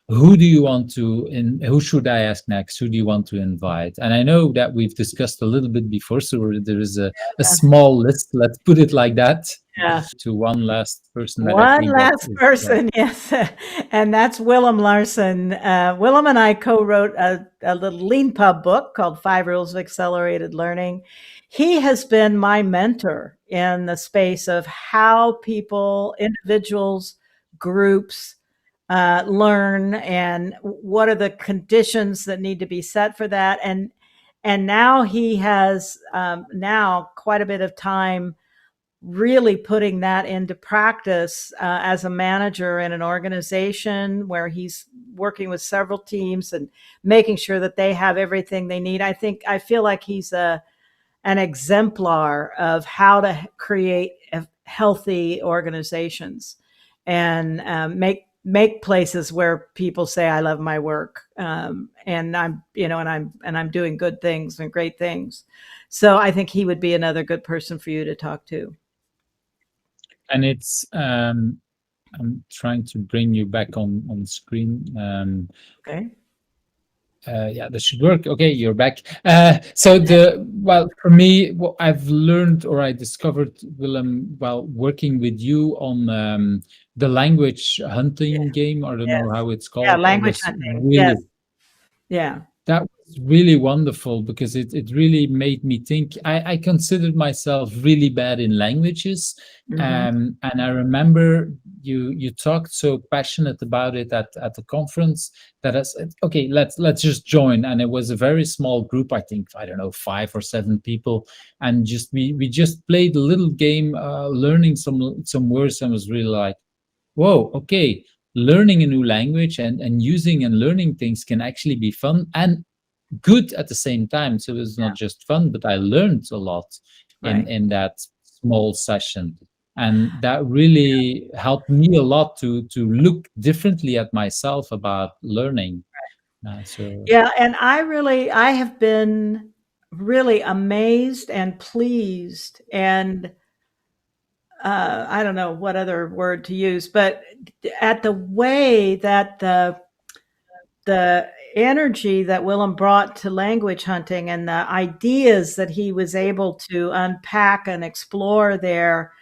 who do you want to, who should I ask next? Who do you want to invite? And I know that we've discussed a little bit before, so there is a small list, let's put it like that, Yeah. to one last person that I One think that last is, person, yes, and that's Willem Larsen. Willem and I co-wrote a little Lean Pub book called Five Rules of Accelerated Learning. He has been my mentor in the space of how people, individuals, groups learn, and what are the conditions that need to be set for that. And now he has now quite a bit of time really putting that into practice as a manager in an organization where he's working with several teams and making sure that they have everything they need. I feel like he's an exemplar of how to create healthy organizations and make places where people say, I love my work, and I'm doing good things and great things. So I think he would be another good person for you to talk to. and it's I'm trying to bring you back on screen. Okay. Yeah, that should work. Okay, you're back. So well, for me, what I've learned or I discovered, Willem, while working with you on the language Yeah. hunting game, I don't know Yes. how it's Yeah. called, Language was hunting. Yes. really, Yeah. that was really wonderful because it really made me think. I considered myself really bad in languages. Hmm. And I remember you talked so passionate about it at the conference that I said, okay, let's just join. And it was a very small group, I think, I don't know, 5 or 7 people. And just we just played a little game, learning some words, and was really like, whoa, okay, learning a new language and using and learning things can actually be fun and good at the same time. So it's not just fun, but I learned a lot Right. in that small session. And that really helped me a lot to look differently at myself about learning. So Yeah. And I have been really amazed and pleased and I don't know what other word to use, but at the way that the energy that Willem brought to language hunting and the ideas that he was able to unpack and explore there,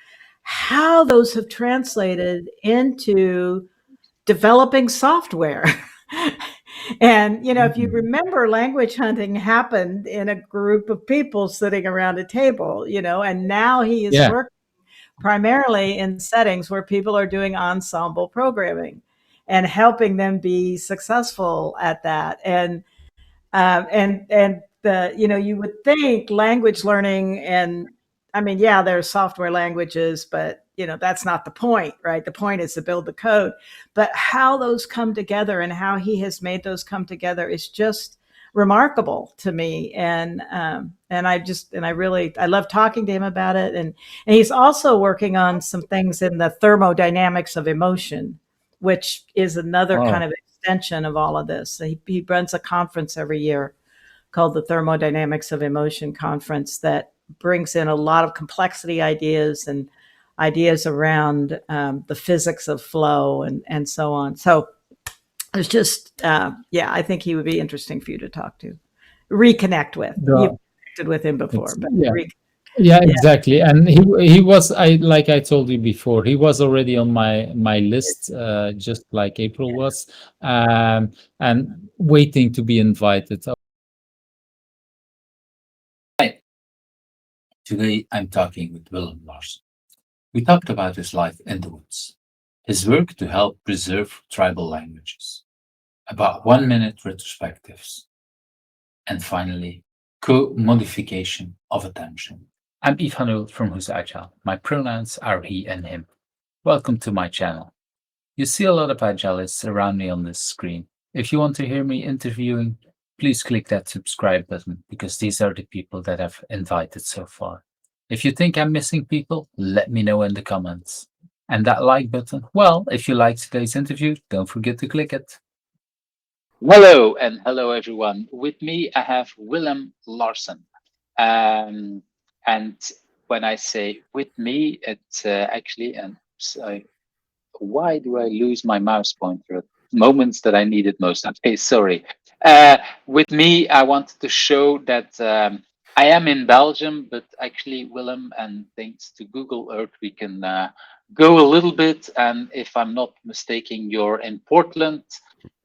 how those have translated into developing software. And, if you mm, remember, language hunting happened in a group of people sitting around a table, and now he is yeah, working primarily in settings where people are doing ensemble programming and helping them be successful at that. And you would think language learning, and I mean, yeah, there's software languages, but that's not the point, right? The point is to build the code. But how those come together and how he has made those come together is just remarkable to me. And I love talking to him about it. And he's also working on some things in the thermodynamics of emotion, which is another kind oh, of extension of all of this. He runs a conference every year called the Thermodynamics of Emotion Conference that brings in a lot of complexity ideas and ideas around the physics of flow and so on. So it's just, yeah, I think he would be interesting for you to talk to, reconnect with. You've the, connected with him before, it's but yeah. Yeah, yeah, exactly. And he was, I like I told you before, he was already on my list, just like April was, and waiting to be invited. Hi, today I'm talking with Willem Larsen. We talked about his life in the woods, his work to help preserve tribal languages, about 1 minute retrospectives, and finally, co-modification of attention. I'm Ivanul from Who's Agile. My pronouns are he and him. Welcome to my channel. You see a lot of agilists around me on this screen. If you want to hear me interviewing, please click that subscribe button because these are the people that I've invited so far. If you think I'm missing people, let me know in the comments. And that like button, well, if you liked today's interview, don't forget to click it. Hello and hello everyone. With me, I have Willem Larsen. Um, and when I say with me, it's actually, and so why do I lose my mouse pointer? moments that I needed most. Okay, sorry. Uh, with me, I wanted to show that I am in Belgium, but actually, Willem, and thanks to Google Earth, we can go a little bit. And if I'm not mistaken, you're in Portland,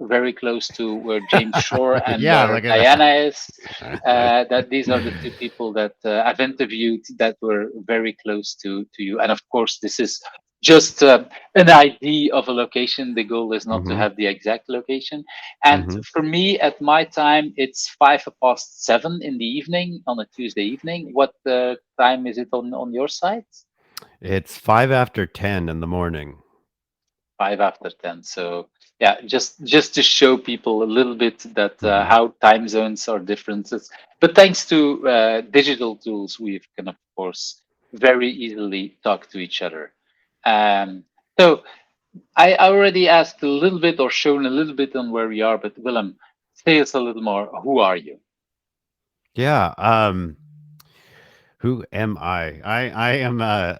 very close to where James Shore and Yeah, where look at Diana is. that. That these are the two people that I've interviewed that were very close to you. And of course, this is just an idea of a location. The goal is not to Hmm. have the exact location. And Hmm. for me, at my time, it's 7:05 in the evening on a Tuesday evening. What time is it on your side? It's 5 after 10 in the morning. 5 after 10. So yeah, just to show people a little bit that Hmm. how time zones are differences. But thanks to digital tools, we can of course very easily talk to each other. Um, so I already asked a little bit or shown a little bit on where we are, but Willem, say us a little more. Who are you? Yeah. Who am I? I am I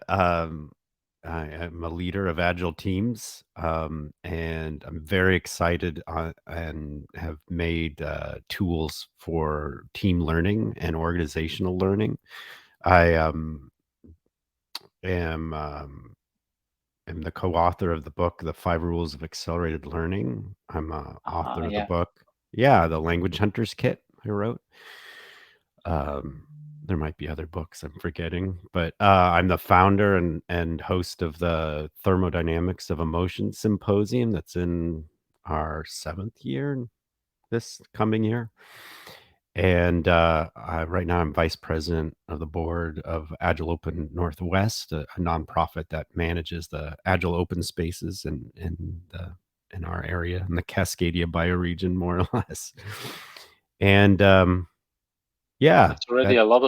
am a leader of agile teams, and I'm very excited and have made tools for team learning and organizational learning. I am am the co-author of the book, The Five Rules of Accelerated Learning. I'm a author of the Yeah, book. Yeah, the Language Hunters Kit I wrote. Um, there might be other books I'm forgetting, but I'm the founder and host of the Thermodynamics of Emotion Symposium that's in our seventh year this coming year. And right now, I'm vice president of the board of Agile Open Northwest, a nonprofit that manages the Agile open spaces in our area in the Cascadia bioregion, more or less. And yeah, that's already that a lot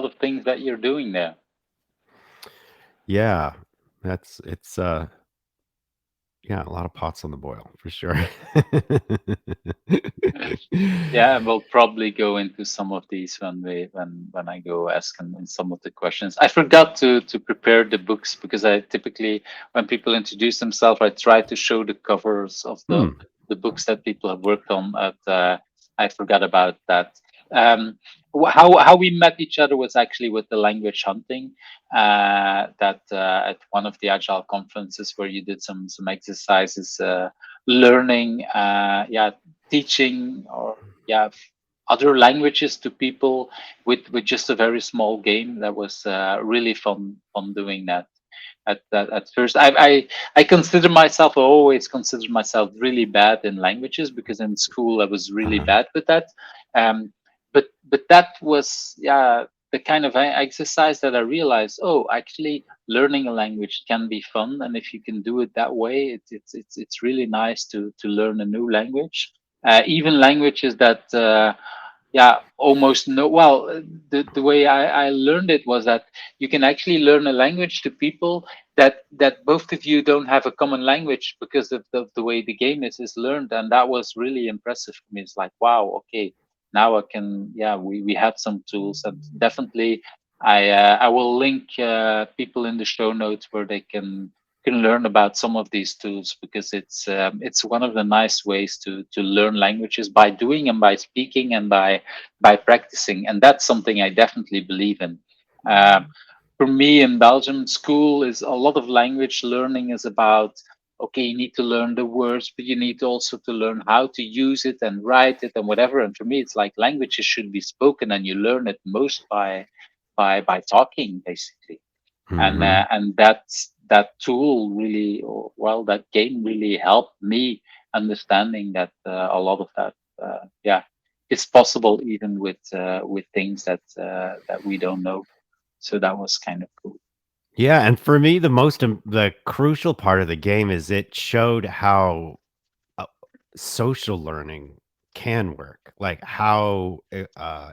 of things that you're doing there. yeah, that's it's yeah, a lot of pots on the boil for sure. Yeah, and we'll probably go into some of these when I go asking some of the questions. I forgot to prepare the books because I typically when people introduce themselves, I try to show the covers of Hmm. the books that people have worked on. At I forgot about that. Um, how we met each other was actually with the language hunting that at one of the agile conferences where you did some exercises learning yeah teaching or yeah other languages to people with just a very small game that was really fun doing that at first I consider myself I always consider myself really bad in languages because in school I was really Uh-huh. bad with that but that was yeah the kind of exercise that I realized oh actually learning a language can be fun and if you can do it that way it's really nice to learn a new language even languages that yeah almost no well the way I learned it was that you can actually learn a language to people that both of you don't have a common language because of the way the game is learned and that was really impressive for me it's like wow okay now I can yeah we have some tools and definitely I will link people in the show notes where they can learn about some of these tools because it's one of the nice ways to learn languages by doing and by speaking and by practicing and that's something I definitely believe in. Um, for me in Belgium, school is a lot of language learning is about okay, you need to learn the words, but you need also to learn how to use it and write it and whatever. And for me, it's like languages should be spoken, and you learn it most by talking, basically. Hmm. And that tool really, or, well, that game really helped me understanding that a lot of that, yeah, is possible even with things that we don't know. So that was kind of cool. Yeah, and for me, the crucial part of the game is it showed how uh, social learning can work, like how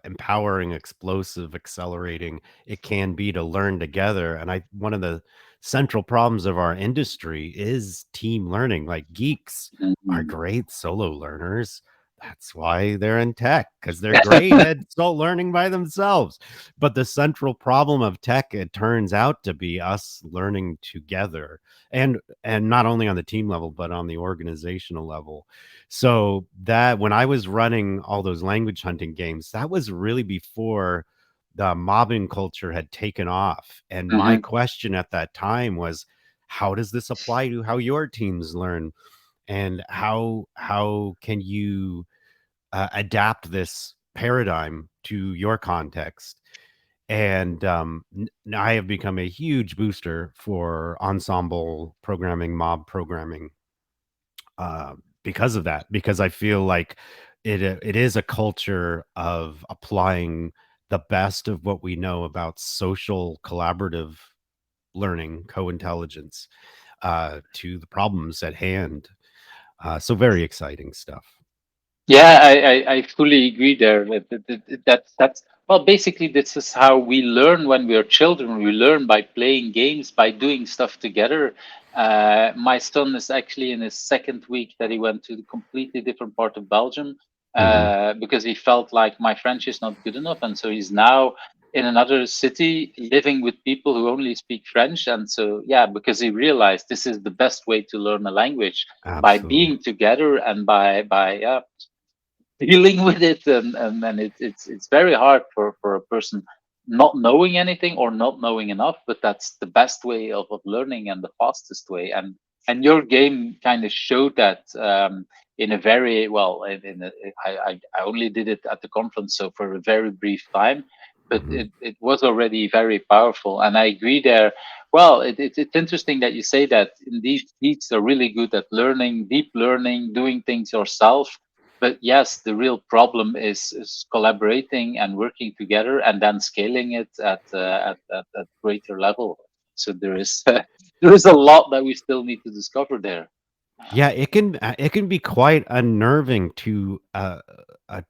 empowering, explosive, accelerating it can be to learn together. And I one of the central problems of our industry is team learning. Like geeks are Mhm. great solo learners. that's why they're in tech, because they're great at still learning by themselves. But the central problem of tech, it turns out to be us learning together, and not only on the team level, but on the organizational level. So that when I was running all those language hunting games, that was really before the mobbing culture had taken off. And my Hmm. question at that time was, how does this apply to how your teams learn? And how can you adapt this paradigm to your context? And I have become a huge booster for ensemble programming, mob programming, because of that. Because I feel like it is a culture of applying the best of what we know about social collaborative learning, co-intelligence, to the problems at hand. So very exciting stuff. Yeah, I fully agree there. That's well, basically, this is how we learn when we are children. We learn by playing games, by doing stuff together. My son is actually in his second week that he went to the completely different part of Belgium, Hmm. because he felt like my French is not good enough, and so he's now in another city living with people who only speak French. And so, yeah, because he realized this is the best way to learn a language, by Absolutely. being together and by dealing with it. And it's very hard for a person not knowing anything or not knowing enough, but that's the best way of learning and the fastest way. And your game kind of showed that, in a very well in a, I only did it at the conference, so for a very brief time, but Hmm. it was already very powerful. And I agree there. Well, it's interesting that you say that indeed kids are really good at learning, deep learning, doing things yourself. But yes, the real problem is collaborating and working together, and then scaling it at greater level. So there is there is a lot that we still need to discover there. Yeah, it can be quite unnerving to a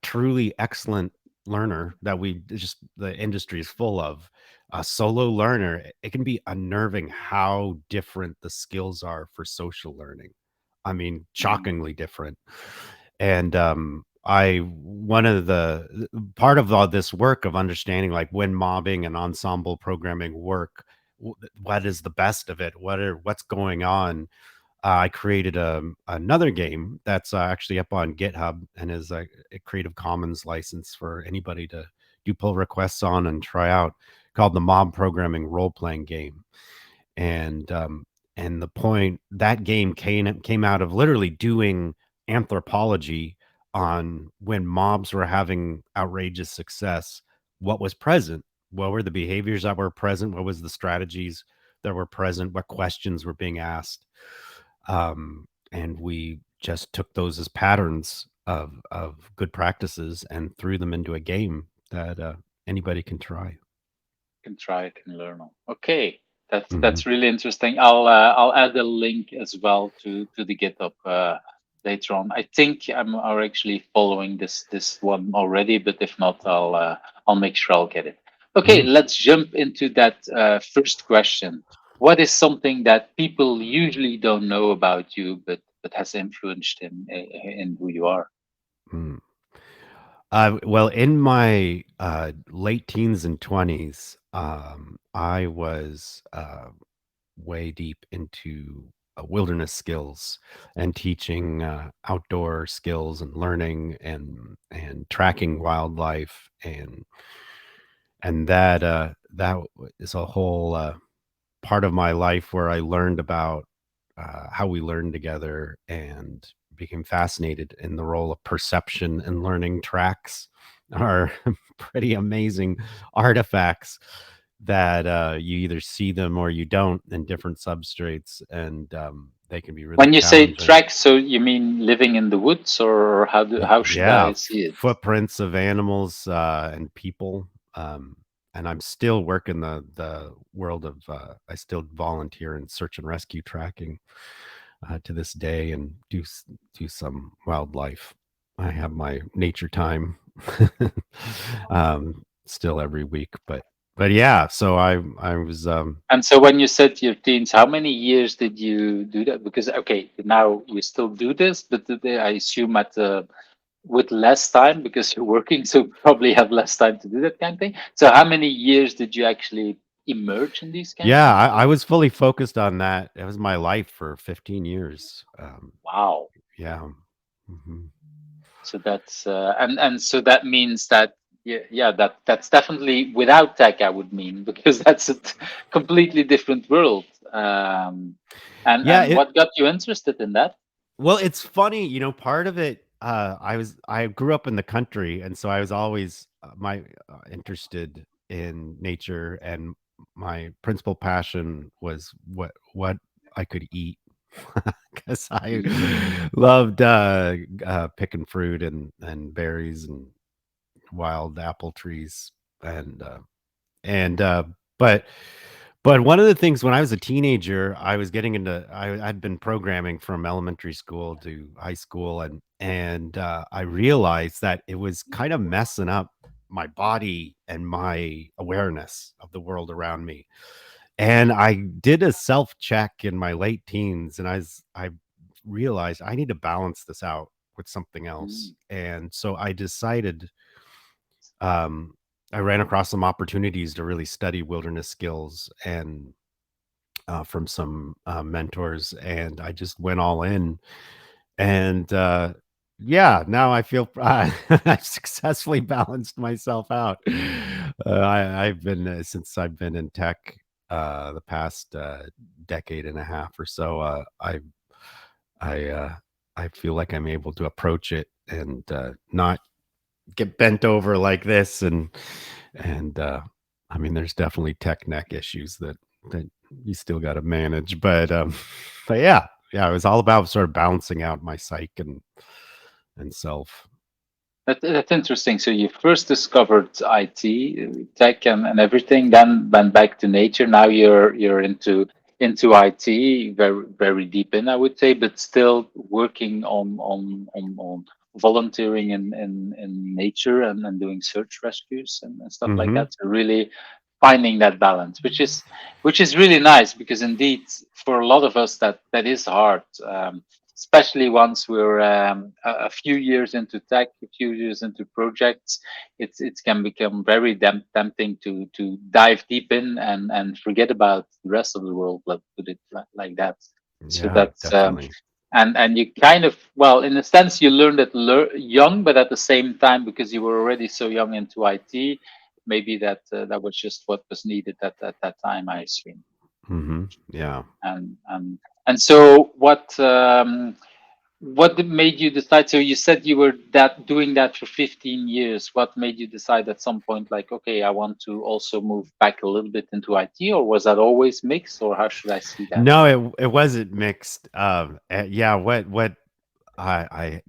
truly excellent learner that we just the industry is full of. A solo learner, it can be unnerving how different the skills are for social learning. I mean, Mm, shockingly different. And I one of the part of all this work of understanding like when mobbing and ensemble programming work, what is the best of it? What's going on? I created another game that's actually up on GitHub and is a Creative Commons license for anybody to do pull requests on and try out, called the Mob Programming Role Playing Game. And the point that game came out of literally doing anthropology on when mobs were having outrageous success. What was present? What were the behaviors that were present? What was the strategies that were present? What questions were being asked? And we just took those as patterns of good practices and threw them into a game that anybody can try. can try, can learn on. Okay, Hmm. that's really interesting. I'll add a link as well to the GitHub later on. I think I'm are actually following this one already, but if not, I'll make sure I'll get it. Okay, Mm. let's jump into that first question. What is something that people usually don't know about you, but has influenced in who you are? Mm. Well, in my late teens and 20s, I was way deep into wilderness skills and teaching outdoor skills and learning and tracking wildlife and that is a whole part of my life where I learned about how we learn together and became fascinated in the role of perception and learning. Tracks are pretty amazing artifacts that you either see them or you don't in different substrates, and they can be really When you say challenging. tracks, so you mean living in the woods, or how should Yeah, I see it? footprints of animals and people. And I'm still working the world of. I still volunteer in search and rescue tracking to this day, and do some wildlife. I have my nature time, still every week, but yeah. So I was And so when you said your teens, how many years did you do that? Because okay, now you still do this, but I assume at with less time because you're working, so probably have less time to do that kind of thing. So how many years did you actually emerge in these kind of Yeah, things? I was fully focused on that. It was my life for 15 years. Wow. Yeah. Hmm. So that's and so that means that yeah, that's definitely without tech, I would mean, because that's a completely different world. Yeah, And what got you interested in that? well, it's funny, part of it, I grew up in the country, and so I was always my interested in nature, and my principal passion was what I could eat, because I Mm, loved picking fruit and berries and wild apple trees, and and but one of the things when I was a teenager, I was getting into I'd been programming from elementary school to high school, and I realized that it was kind of messing up my body and my awareness of the world around me. And I did a self check in my late teens, and I realized I need to balance this out with something else. mm, And so I decided, um, I ran across some opportunities to really study wilderness skills, and from some mentors, and I just went all in. And yeah, now I feel I've successfully balanced myself out. I've been since I've been in tech the past decade and a half or so. I I feel like I'm able to approach it and not get bent over like this, and I mean, there's definitely tech neck issues that you still got to manage, but yeah, it was all about sort of balancing out my psyche and self. that's interesting. So you first discovered IT, tech, and everything, then went back to nature. Now you're into IT, very deep in, I would say, but still working on volunteering in nature and doing search rescues and stuff like Hmm. that. So really finding that balance, which is really nice because indeed for a lot of us that is hard. Especially once we're a few years into tech, a few years into projects, it can become very tempting to dive deep in and forget about the rest of the world. Let's put it like that. So Yeah, that's definitely. and you kind of, well, in a sense you learned it young, but at the same time because you were already so young into IT, maybe that was just what was needed at that time, I assume. Hmm. Yeah. And so what made you decide? So you said you were that doing that for 15 years. What made you decide at some point, like, okay, I want to also move back a little bit into IT, or was that always mixed, or how should I see that? No, it wasn't mixed. Yeah, what I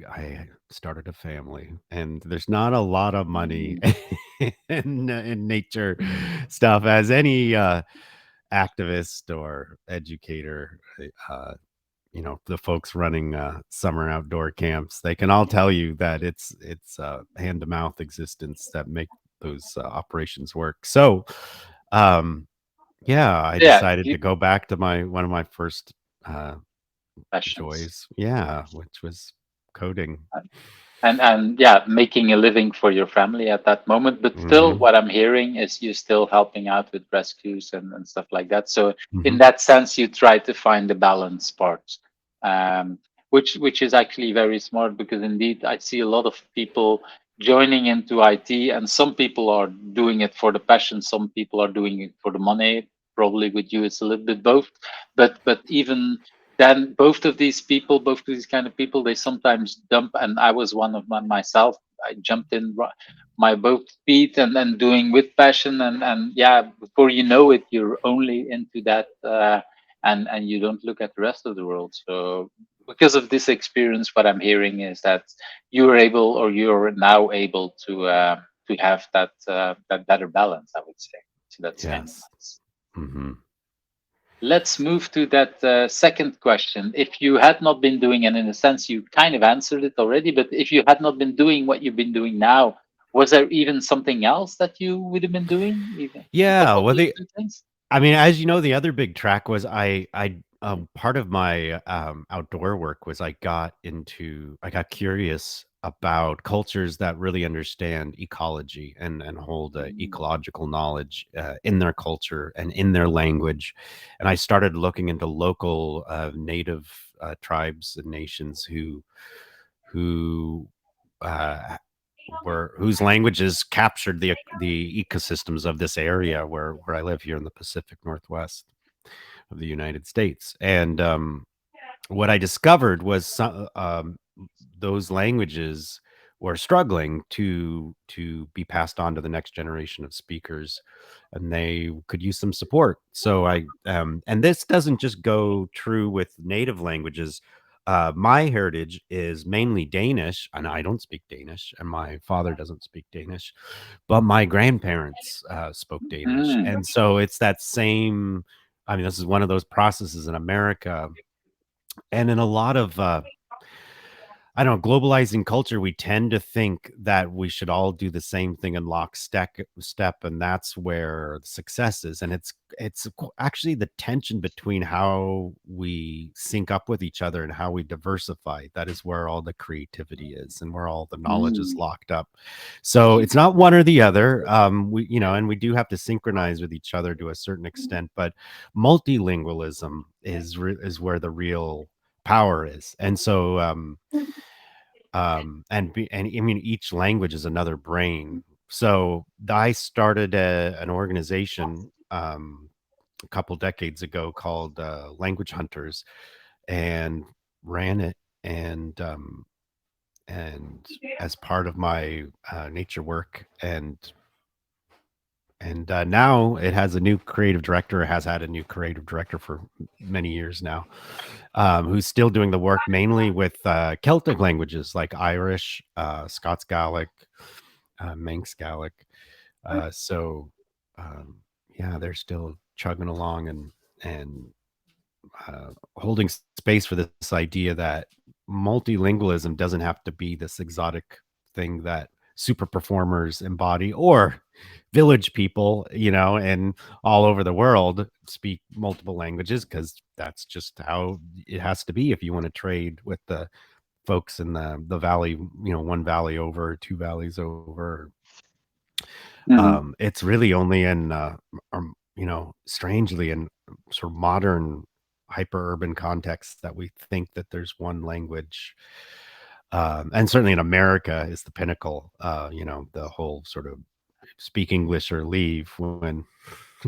started a family, and there's not a lot of money Mm, in nature stuff, as any activist or educator. The folks running summer outdoor camps, they can all tell you that it's hand to mouth existence that make those operations work. So, um, yeah, I yeah, decided to go back to my one of my first uh, passions. joys. Yeah, which was coding. And yeah, making a living for your family at that moment, but still Hmm. what I'm hearing is you still helping out with rescues and stuff like that. So in Hmm. that sense you try to find the balance part, um, which is actually very smart, because indeed I see a lot of people joining into IT, and some people are doing it for the passion, some people are doing it for the money. Probably with you it's a little bit both, but even then both of these people, both of these kind of people, they sometimes dump, and I was one of myself. I jumped in my both feet and doing with passion, and yeah, before you know it you're only into that, and you don't look at the rest of the world. So because of this experience, what I'm hearing is that you're able, or you're now able to have that better balance, I would say. So that's kind of Yes. nice. Hmm. Let's move to that second question. If you had not been doing, and in a sense you kind of answered it already, but if you had not been doing what you've been doing now, was there even something else that you would have been doing, even on top Yeah. of Well, these two things? I mean, as you know, the other big track was part of my outdoor work was I got curious about cultures that really understand ecology and hold ecological knowledge in their culture and in their language. And I started looking into local native tribes and nations who uh, were whose languages captured the ecosystems of this area where I live here in the Pacific Northwest of the United States. And what I discovered was those languages were struggling to be passed on to the next generation of speakers, and they could use some support. So and this doesn't just go true with native languages. My heritage is mainly Danish, and I don't speak Danish, and my father doesn't speak Danish, but my grandparents spoke Danish, Mm. and so it's that same. I mean, this is one of those processes in America and in a lot of I don't know, globalizing culture, we tend to think that we should all do the same thing in step, and that's where the success is. And actually the tension between how we sync up with each other and how we diversify. That is where all the creativity is, and where all the knowledge is Mm. locked up. So it's not one or the other. And we do have to synchronize with each other to a certain extent, but multilingualism is where the real power is. And so and I mean each language is another brain. So I started an organization a couple decades ago called Language Hunters, and ran it, and as part of my nature work, and now it has a new creative director. It has had a new creative director for many years now, who's still doing the work mainly with Celtic languages like Irish, Scots Gaelic, Manx Gaelic. So yeah, they're still chugging along and holding space for this idea that multilingualism doesn't have to be this exotic thing that super performers embody, or village people, and all over the world speak multiple languages, because that's just how it has to be if you want to trade with the folks in the valley, one valley over, two valleys over. Mhm. It's really only in strangely in sort of modern hyper urban contexts that we think that there's one language. And certainly in America is the pinnacle, the whole sort of speak English or leave, when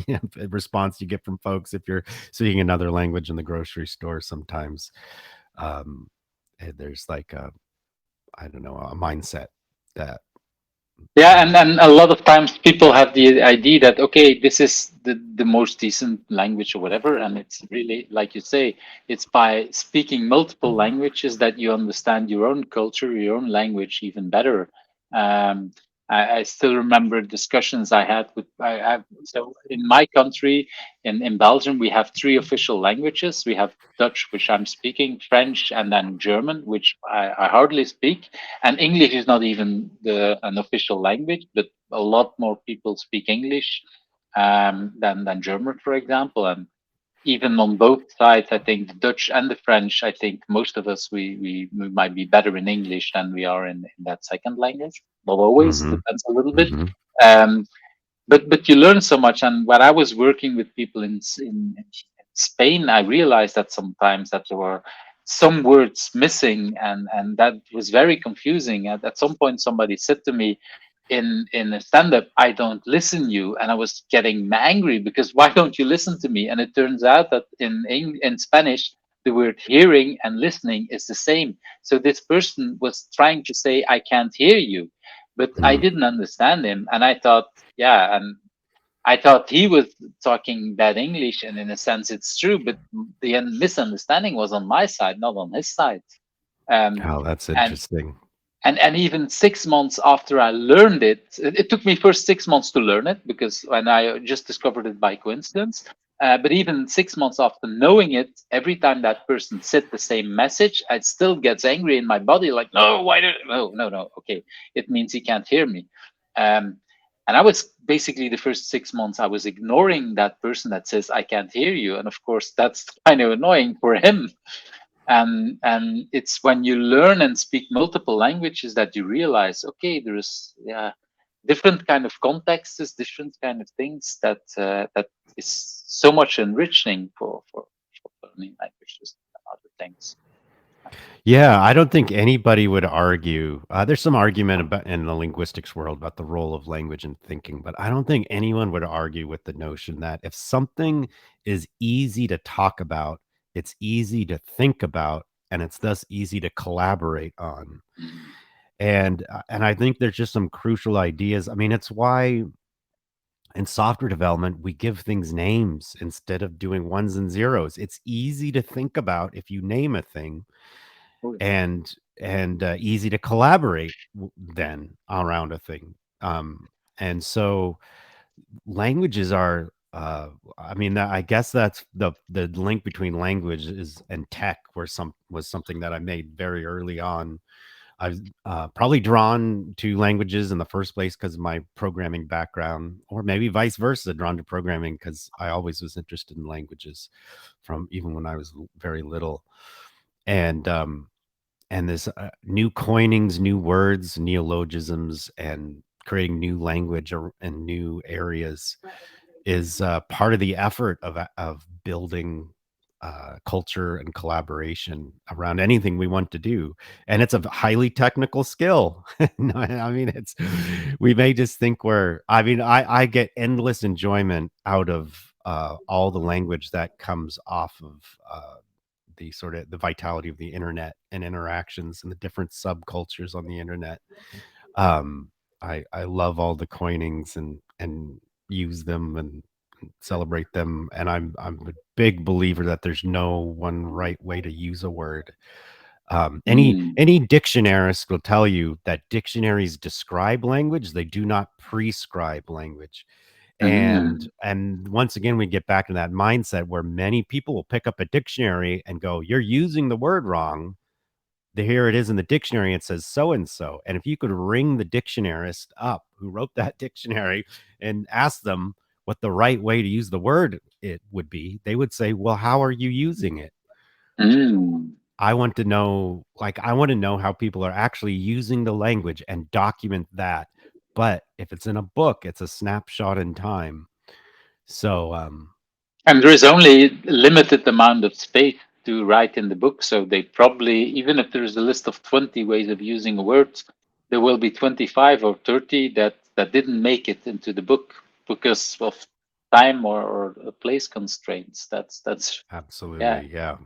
the response you get from folks if you're speaking another language in the grocery store sometimes. There's like I don't know, a mindset that Yeah, uh, and a lot of times people have the idea that okay, this is the most decent language or whatever, and it's really like you say, it's by speaking multiple languages that you understand your own culture, your own language even better. Um, I still remember discussions I had with so in my country, in Belgium, we have three official languages. We have Dutch, which I'm speaking, French, and then German, which I hardly speak, and English is not even an official language, but a lot more people speak English than German, for example. And even on both sides, I think the Dutch and the French, I think most of us, we might be better in English than we are in that second language. Not always, mhm, depends a little bit. mhm, Um, but you learn so much. And when I was working with people in Spain, I realized that sometimes that there were some words missing, and that was very confusing. At some point somebody said to me in a stand-up, I don't listen you, and I was getting angry because why don't you listen to me? And it turns out that in Spanish the word hearing and listening is the same. So this person was trying to say I can't hear you, but I mhm. didn't understand him, and I thought, yeah, and I thought he was talking bad English, and in a sense, it's true. But the misunderstanding was on my side, not on his side. Um, Oh, that's and interesting. and even 6 months after I learned it, it took me first 6 months to learn it because when I just discovered it by coincidence. But even 6 months after knowing it, every time that person said the same message, I still gets angry in my body, like, no, why did no, okay, it means he can't hear me. Um, and I was basically the first 6 months I was ignoring that person that says I can't hear you, and of course that's kind of annoying for him. And it's when you learn and speak multiple languages that you realize, okay, there's different kind of contexts, different kind of things that is so much enriching for learning languages and other things. Yeah, I don't think anybody would argue. There's some argument about in the linguistics world about the role of language in thinking, but I don't think anyone would argue with the notion that if something is easy to talk about, it's easy to think about, and it's thus easy to collaborate on. Mm. And I think there's just some crucial ideas. I mean, it's why in software development we give things names instead of doing ones and zeros. It's easy to think about if you name a thing, Oh, yeah. and easy to collaborate then around a thing. And so languages are I mean, I guess that's the link between language is and tech was something that I made very early on. I was probably drawn to languages in the first place because of my programming background, or maybe vice versa, drawn to programming because I always was interested in languages from even when I was very little. And this new coinings, new words, neologisms, and creating new language and new areas is part of the effort of building culture and collaboration around anything we want to do. And it's a highly technical skill. No, I mean, we may just think I mean, I get endless enjoyment out of all the language that comes off of the sort of the vitality of the internet and interactions and the different subcultures on the internet. I love all the coinings and use them and celebrate them. And I'm a big believer that there's no one right way to use a word. Mm. Any dictionarist will tell you that dictionaries describe language; they do not prescribe language. Mm. And once again, we get back to that mindset where many people will pick up a dictionary and go, "You're using the word wrong." Here it is in the dictionary. It says so and so. And if you could ring the dictionarist up who wrote that dictionary and ask them what the right way to use the word it would be, they would say, "Well, how are you using it?" Mm. I want to know, like, I want to know how people are actually using the language and document that. But if it's in a book, it's a snapshot in time. So, And there is only limited amount of space to write in the book, so they probably, even if there is a list of 20 ways of using a word, there will be 25 or 30 that didn't make it into the book because of time or place constraints. That's yeah. absolutely, yeah.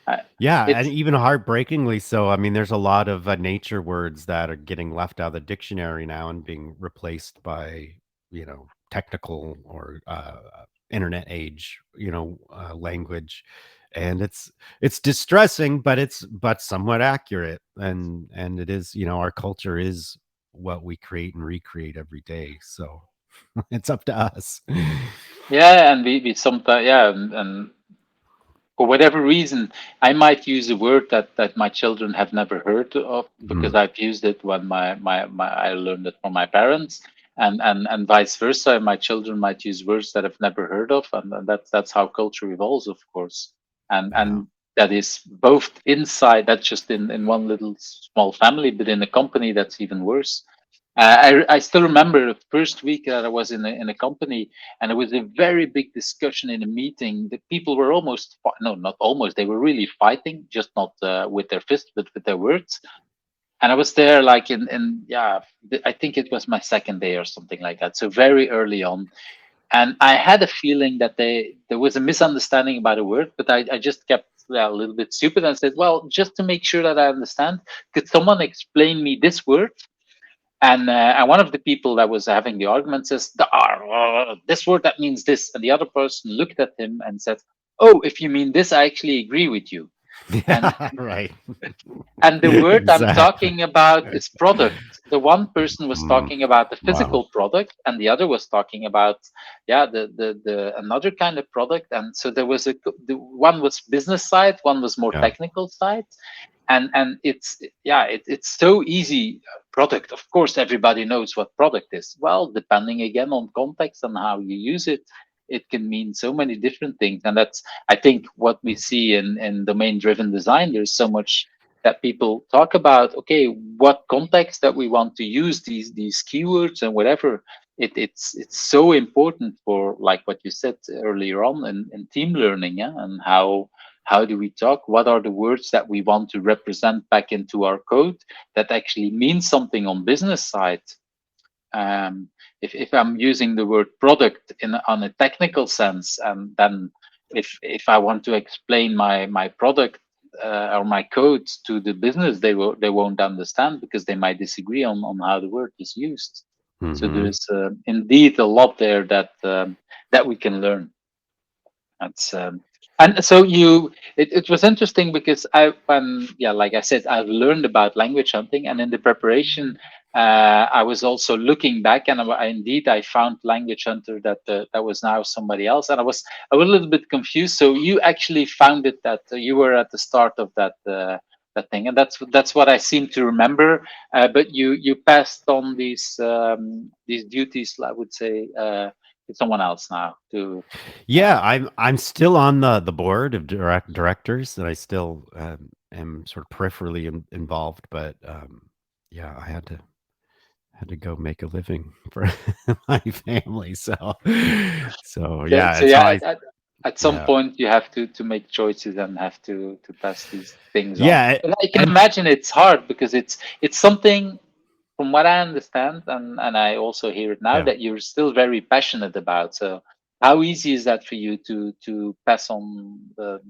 I, Yeah, and it's even heartbreakingly so. I mean, there's a lot of nature words that are getting left out of the dictionary now and being replaced by, technical or internet age, language, and it's distressing, but it's somewhat accurate, and it is, our culture is what we create and recreate every day. So it's up to us. yeah, and we sometimes and for whatever reason, I might use a word that my children have never heard of because Mhm. I've used it when I learned it from my parents, and vice versa. My children might use words that I've never heard of, and that's how culture evolves, of course. Yeah. And that is both inside, that's just in one little small family, but in a company that's even worse. I still remember the first week that I was in a company, and it was a very big discussion in a meeting. The people were almost no, not almost. They were really fighting, just not with their fists, but with their words. And I was there like in yeah, I think it was my second day or something like that. So very early on, and I had a feeling that there was a misunderstanding about a word, but I just kept a little bit stupid and said, well, just to make sure that I understand, could someone explain me this word? And one of the people that was having the argument says, this word that means this," and the other person looked at him and said, "Oh, if you mean this, I actually agree with you." And Yeah, right. and the word I'm Exactly. talking about is product. The one person was Mm, talking about the wow. physical product, and the other was talking about the another kind of product. And so there was the one was business side, one was more Yeah. technical side, and it's it's so easy. Product, of course everybody knows what product is. Well, depending again on context and how you use it, it can mean so many different things. And that's, I think, what we see in domain driven design. There's so much that people talk about, okay, what context that we want to use these keywords and whatever. It's so important for, like what you said earlier on, in team learning, yeah? And how do we talk? What are the words that we want to represent back into our code that actually means something on business side? Um, if I'm using the word product in on a technical sense, and then if I want to explain my product or my code to the business, they won't understand because they might disagree on how the word is used. So Hmm. there's indeed a lot there that we can learn. That's and so it was interesting because yeah, like I said, I've learned about language hunting, and in the preparation, I was also looking back, and indeed I found language hunter that was now somebody else, and I was a little bit confused. So you actually found it that you were at the start of that thing, and that's what I seem to remember. But you passed on these duties, I would say. To someone else now to Yeah, uh, I'm still on the board of directors, and I still am sort of peripherally involved. But yeah, I had to go make a living for my family. So yeah, so it's how yeah, I at some yeah point you have to make choices and have to pass these things on. yeah And I can and imagine it's hard because it's something, from what I understand, and I also hear it now, yeah. that you're still very passionate about. So how easy is that for you to pass on the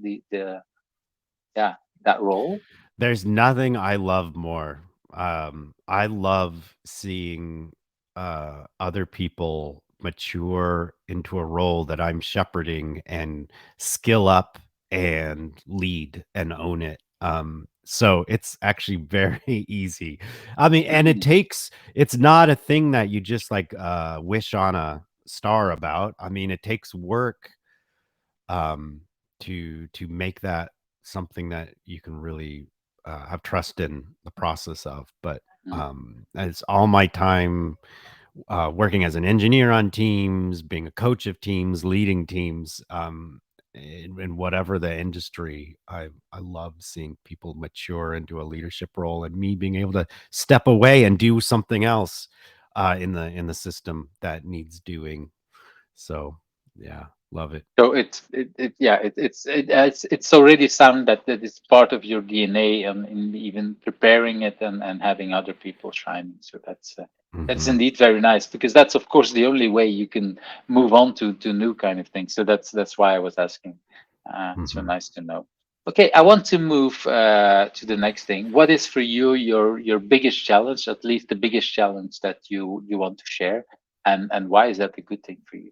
yeah, that role? There's nothing I love more. I love seeing other people mature into a role that I'm shepherding and skill up and lead and own it. So it's actually very easy. I mean, and it's not a thing that you just like wish on a star about. I mean, it takes work um, to make that something that you can really have trust in the process of. But Mm. it's all my time working as an engineer on teams, being a coach of teams, leading teams. In whatever the industry, I love seeing people mature into a leadership role, and me being able to step away and do something else in the system that needs doing. So yeah, love it. So yeah, it's already sound that it's part of your DNA, and in even preparing it and having other people shine. So that's Hmm. indeed very nice, because that's of course the only way you can move on to new kind of things. So that's why I was asking. So Hmm. nice to know. Okay, I want to move to the next thing. What is for you your biggest challenge, at least the biggest challenge that you want to share, and why is that a good thing for you?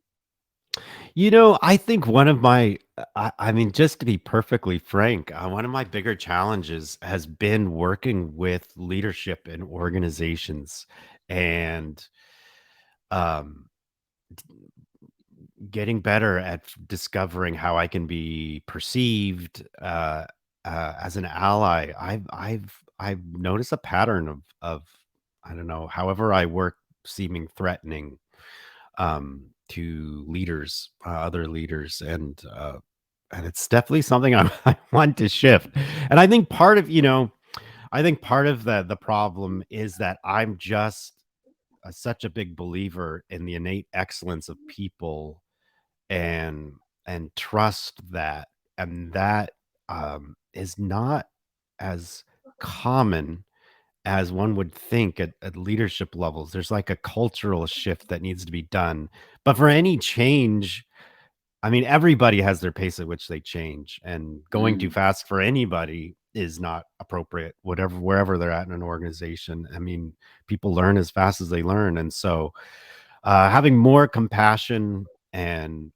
I think one of my, I mean, just to be perfectly frank, one of my bigger challenges has been working with leadership in organizations and um, getting better at discovering how I can be perceived as an ally. I've noticed a pattern of I don't know, however I work seeming threatening to leaders, other leaders, and it's definitely something I want to shift. And I think part of the problem is that I'm just such a big believer in the innate excellence of people and trust that, and that is not as common as one would think at leadership levels. There's like a cultural shift that needs to be done. But for any change, I mean, everybody has their pace at which they change, and going too Mm. fast for anybody is not appropriate, whatever, wherever they're at in an organization. I mean, people learn as fast as they learn. And so having more compassion and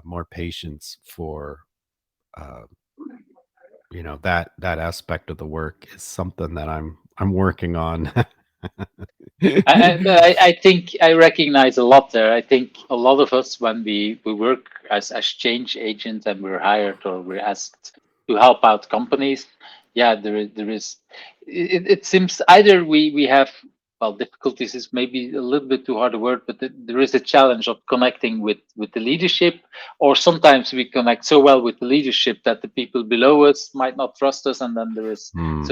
more patience for uh, that aspect of the work is something that I'm working on. I think I recognize a lot there. I think a lot of us, when we work as change agents and we're hired or we're asked to help out companies, yeah, there is it seems either we have well, difficulties is maybe a little bit too hard a word, but there is a challenge of connecting with the leadership, or sometimes we connect so well with the leadership that the people below us might not trust us, and then Hmm.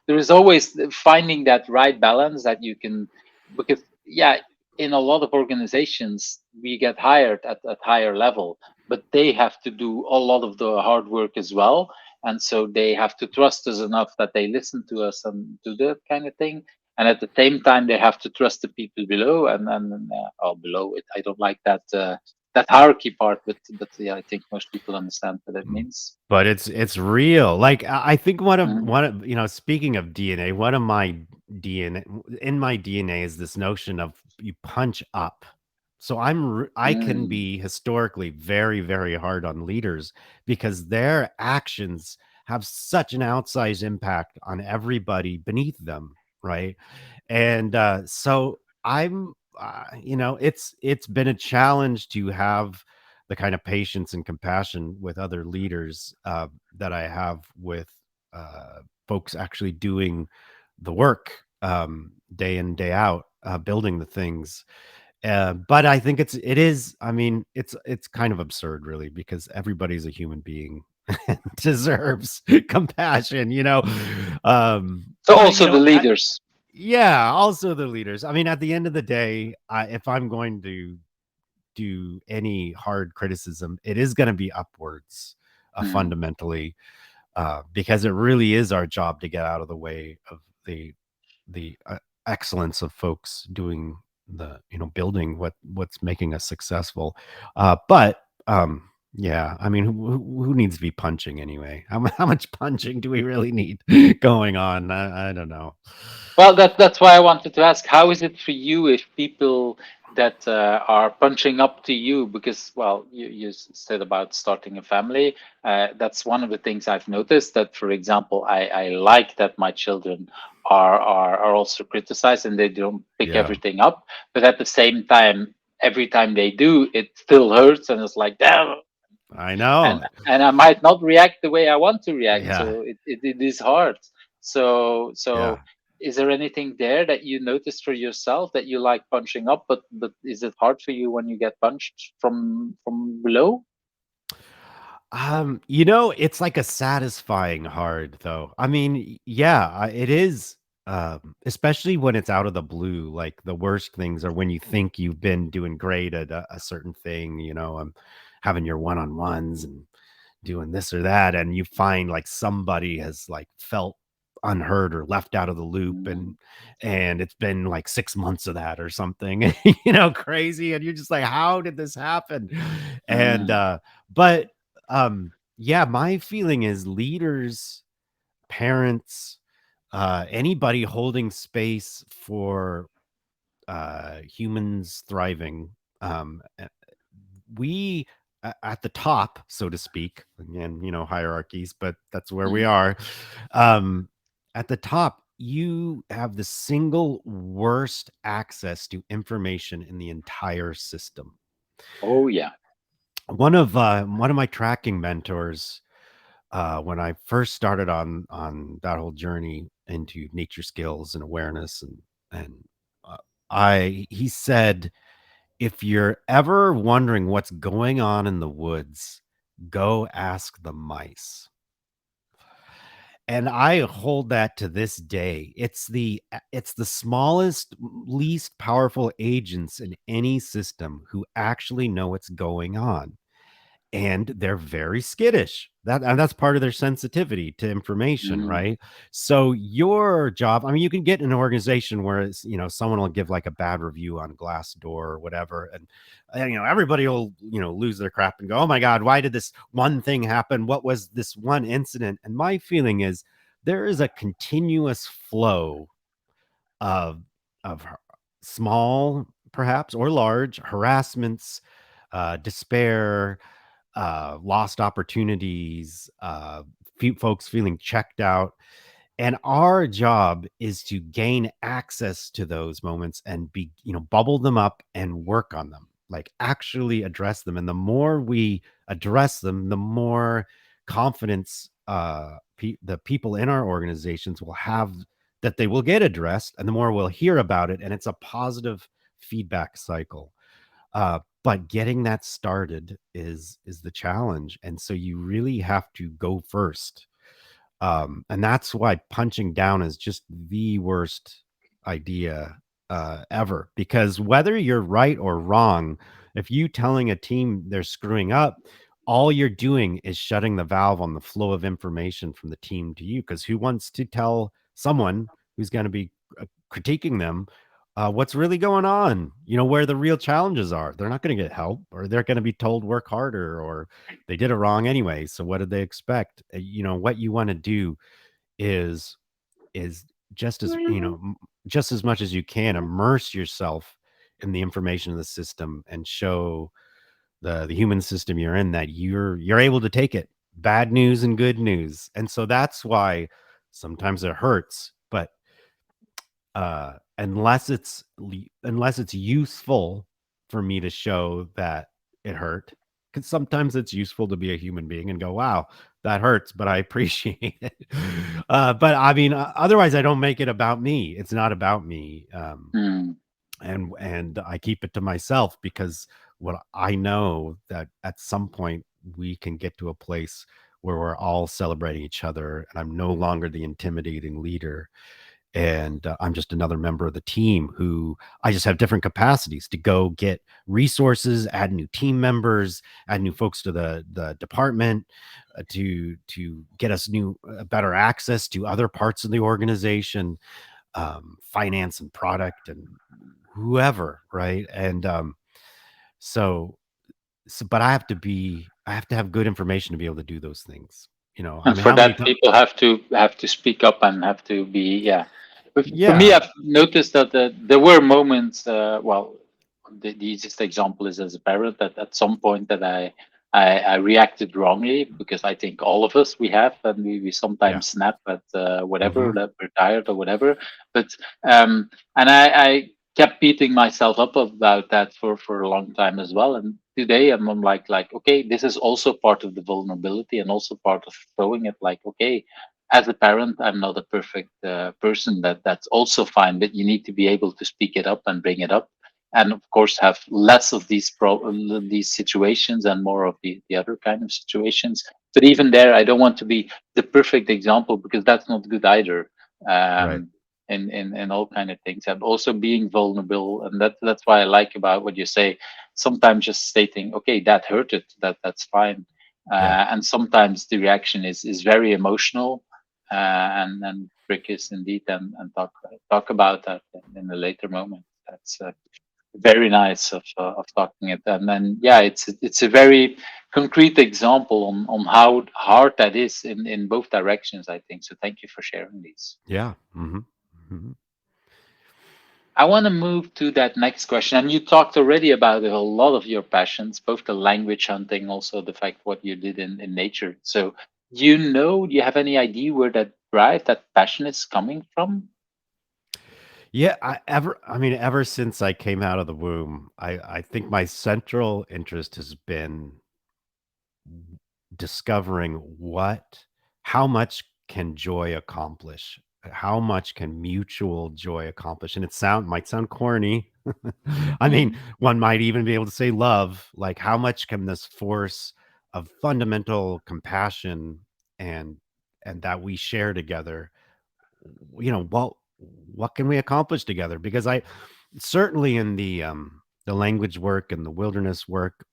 there is always finding that right balance that you can, because yeah, in a lot of organizations we get hired at higher level, but they have to do a lot of the hard work as well, and so they have to trust us enough that they listen to us and do that kind of thing, and at the same time they have to trust the people below, and below it, I don't like that that hierarchy part, but yeah, I think most people understand what it means. But it's real. Like I think Mm, speaking of DNA, one of my DNA in my DNA is this notion of you punch up. So I can mm, be historically very, very hard on leaders because their actions have such an outsized impact on everybody beneath them, right? And so it's been a challenge to have the kind of patience and compassion with other leaders that I have with folks actually doing the work day in day out, building the things. But I think it is. I mean, it's kind of absurd, really, because everybody's a human being and deserves compassion. so But also the leaders. yeah, also the leaders. I mean, at the end of the day, if I'm going to do any hard criticism, it is going to be upwards, Mm, fundamentally, because it really is our job to get out of the way of the excellence of folks doing building what's making us successful. But yeah, I mean, who needs to be punching anyway? How much punching do we really need going on? I don't know. well, that's why I wanted to ask, how is it for you if people that are punching up to you, because well, you said about starting a family, that's one of the things I've noticed, that for example, I like that my children are also criticized and they don't pick Yeah, everything up, but at the same time, every time they do, it still hurts, and it's like, damn. I and know. and I might not react the way I want to react. Yeah, So it is hard. So yeah. is there anything there that you notice for yourself that you like punching up, but is it hard for you when you get punched from below? It's like a satisfying hard though. I mean, yeah, it is. Especially when it's out of the blue. Like the worst things are when you think you've been doing great at a certain thing. Having your one-on-ones and doing this or that, and you find like somebody has like felt unheard or left out of the loop, and Mm, it's been like 6 months of that or something, crazy, and you're just like, how did this happen? And mm. but yeah, my feeling is leaders, parents, anybody holding space for humans thriving, we at the top, so to speak, again, hierarchies, but that's where we Mm. are. Um, at the top, you have the single worst access to information in the entire system. Oh yeah. One of my tracking mentors, when I first started on that whole journey into nature skills and awareness, and uh, I he said, if you're ever wondering what's going on in the woods, go ask the mice. And I hold that to this day. It's the smallest, least powerful agents in any system who actually know what's going on, and they're very skittish. That's part of their sensitivity to information, Mm, right? So your job, I mean, you can get in an organization where it's, someone will give like a bad review on Glassdoor or whatever, and everybody will, lose their crap and go, oh my god, why did this one thing happen? What was this one incident? And my feeling is there is a continuous flow of small, perhaps, or large harassments, despair, lost opportunities, few folks feeling checked out. And our job is to gain access to those moments and bubble them up and work on them, like actually address them. And the more we address them, the more confidence the people in our organizations will have that they will get addressed, and the more we'll hear about it, and it's a positive feedback cycle. But getting that started is the challenge, and so you really have to go first. And that's why punching down is just the worst idea ever. Because whether you're right or wrong, if you telling a team they're screwing up, all you're doing is shutting the valve on the flow of information from the team to you. Because who wants to tell someone who's going to be critiquing them what's really going on? You know, where the real challenges are. They're not going to get help, or they're going to be told work harder, or they did it wrong anyway. So what did they expect? You know, what you want to do is is just as, you know, just as much as you can immerse yourself in the information of the system and show the human system you're in that you're able to take it, bad news and good news. And so that's why sometimes it hurts, but unless it's useful for me to show that it hurt, because sometimes it's useful to be a human being and go, wow, that hurts, but I appreciate it. But I mean, otherwise I don't make it about me. It's not about me. Mm. And I keep it to myself, because what I know that at some point we can get to a place where we're all celebrating each other, and I'm no longer the intimidating leader, and I'm just another member of the team who I just have different capacities to go get resources, add new team members, add new folks to the department, to get us new better access to other parts of the organization, finance and product and whoever, right? And so, but I have to have good information to be able to do those things. You know, I And mean, for how many that, times? people have to speak up and have to be, yeah. But for me, Yeah, I've noticed that there were moments. Well, the easiest example is as a parent that at some point that I reacted wrongly, because I think all of us we have, and we yeah. sometimes snap at whatever, Hmm. that we're tired or whatever. But and I kept beating myself up about that for a long time as well. And today I'm like, okay, this is also part of the vulnerability and also part of showing it. Like, okay, as a parent, I'm not a perfect person. That's also fine, but you need to be able to speak it up and bring it up, and of course have less of these situations and more of the other kind of situations. But even there, I don't want to be the perfect example, because that's not good either. Right. Um, in all kind of things, and also being vulnerable, and that's why I like about what you say. Sometimes just stating, okay, that hurted, that's fine. Yeah. And sometimes the reaction is very emotional, and Rick is indeed, and talk about that in a later moment. That's very nice of talking it. And then, yeah, it's a very concrete example on how hard that is in both directions, I think. So thank you for sharing these. Yeah. Hmm. Hmm. I want to move to that next question. And you talked already about a lot of your passions, both the language hunting, also the fact what you did in nature. So, do you have any idea where that drive, that passion is coming from? Yeah, I mean, ever since I came out of the womb, I think my central interest has been discovering how much can joy accomplish? How much can mutual joy accomplish? And might sound corny. I mean, Mm, one might even be able to say love. Like, how much can this force of fundamental compassion and that we share together, you know, well, what can we accomplish together? Because I certainly in the language work and the wilderness work,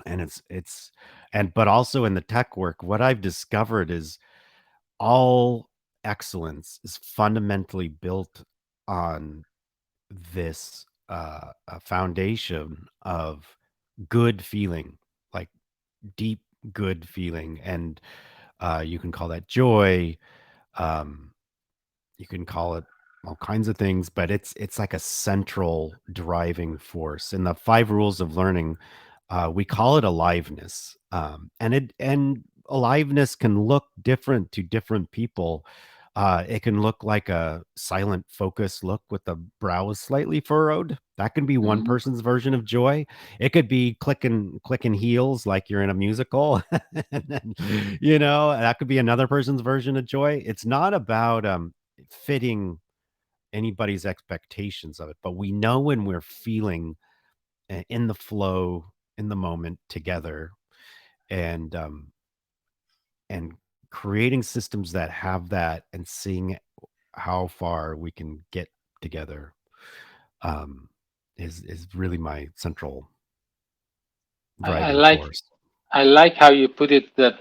and it's and but also in the tech work, what I've discovered is all excellence is fundamentally built on this foundation of good feeling, like deep good feeling. And you can call that joy, um, you can call it all kinds of things, but it's like a central driving force. In the five rules of learning, we call it aliveness, and aliveness can look different to different people. It can look like a silent focus look with the brows slightly furrowed. That can be one mm, person's version of joy. It could be clicking heels like you're in a musical. And then, you know, that could be another person's version of joy. It's not about fitting anybody's expectations of it, but we know when we're feeling in the flow, in the moment together, and and creating systems that have that, and seeing how far we can get together, um, is really my central I driving like force. I like how you put it that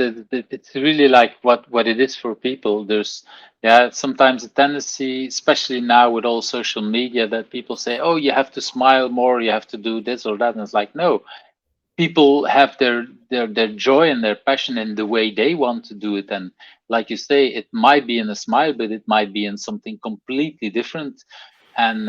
it's really like what it is for people. There's yeah sometimes a tendency, especially now with all social media, that people say, oh, you have to smile more, you have to do this or that, and it's like no, people have their joy and their passion in the way they want to do it, and like you say, it might be in a smile, but it might be in something completely different, and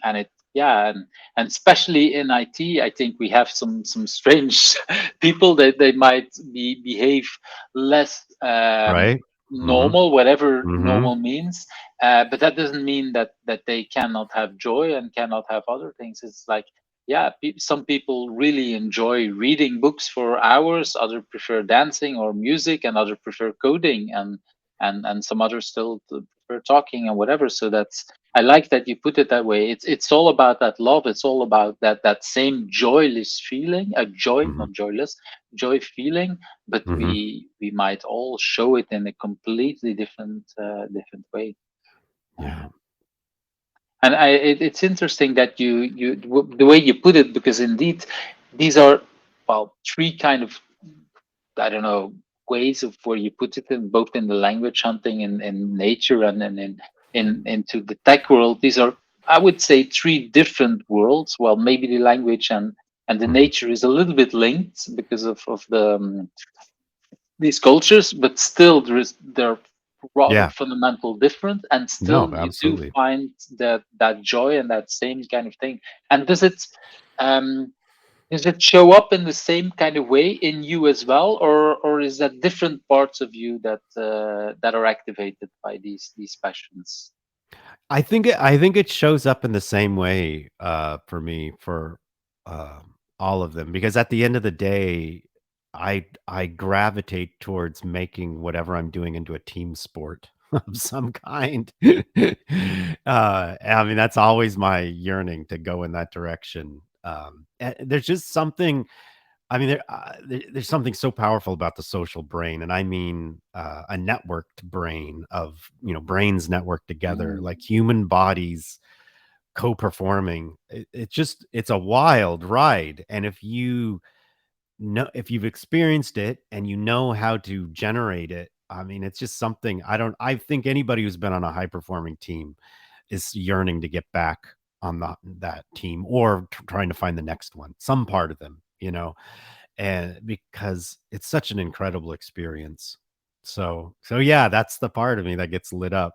it yeah and especially in IT, I think we have some strange people that they might behave less Right? Mhm. normal, whatever Mhm. normal means, but that doesn't mean that they cannot have joy and cannot have other things. It's like yeah, some people really enjoy reading books for hours, others prefer dancing or music, and others prefer coding, and some others still prefer talking and whatever. So that's I like that you put it that way. It's all about that love. It's all about that same joyless feeling, a joy, Mhm. not joyless, joy feeling. But Mhm. we might all show it in a completely different way. Yeah. Uh, and it's interesting that the way you put it, because indeed these are well three kind of I don't know ways of where you put it in both in the language hunting and in nature and then in into the tech world. These are I would say three different worlds. Well, maybe the language and the Mhm. nature is a little bit linked because of the these cultures, but still they're rather Yeah. fundamental different, and No, still you do absolutely. find that joy and that same kind of thing. And um does it show up in the same kind of way in you as well, or is that different parts of you that are activated by these passions? I think it shows up in the same way, for me, for, all of them, because at the end of the day, I gravitate towards making whatever I'm doing into a team sport of some kind. I mean, that's always my yearning to go in that direction. There's just something. I mean, there's something so powerful about the social brain, and I mean a networked brain of brains networked together, Mm. like human bodies co-performing. It's a wild ride, and if you've experienced it and you know how to generate it, I mean, it's just something. I think anybody who's been on a high performing team is yearning to get back on that team, or trying to find the next one, some part of them. And because it's such an incredible experience. So yeah, that's the part of me that gets lit up.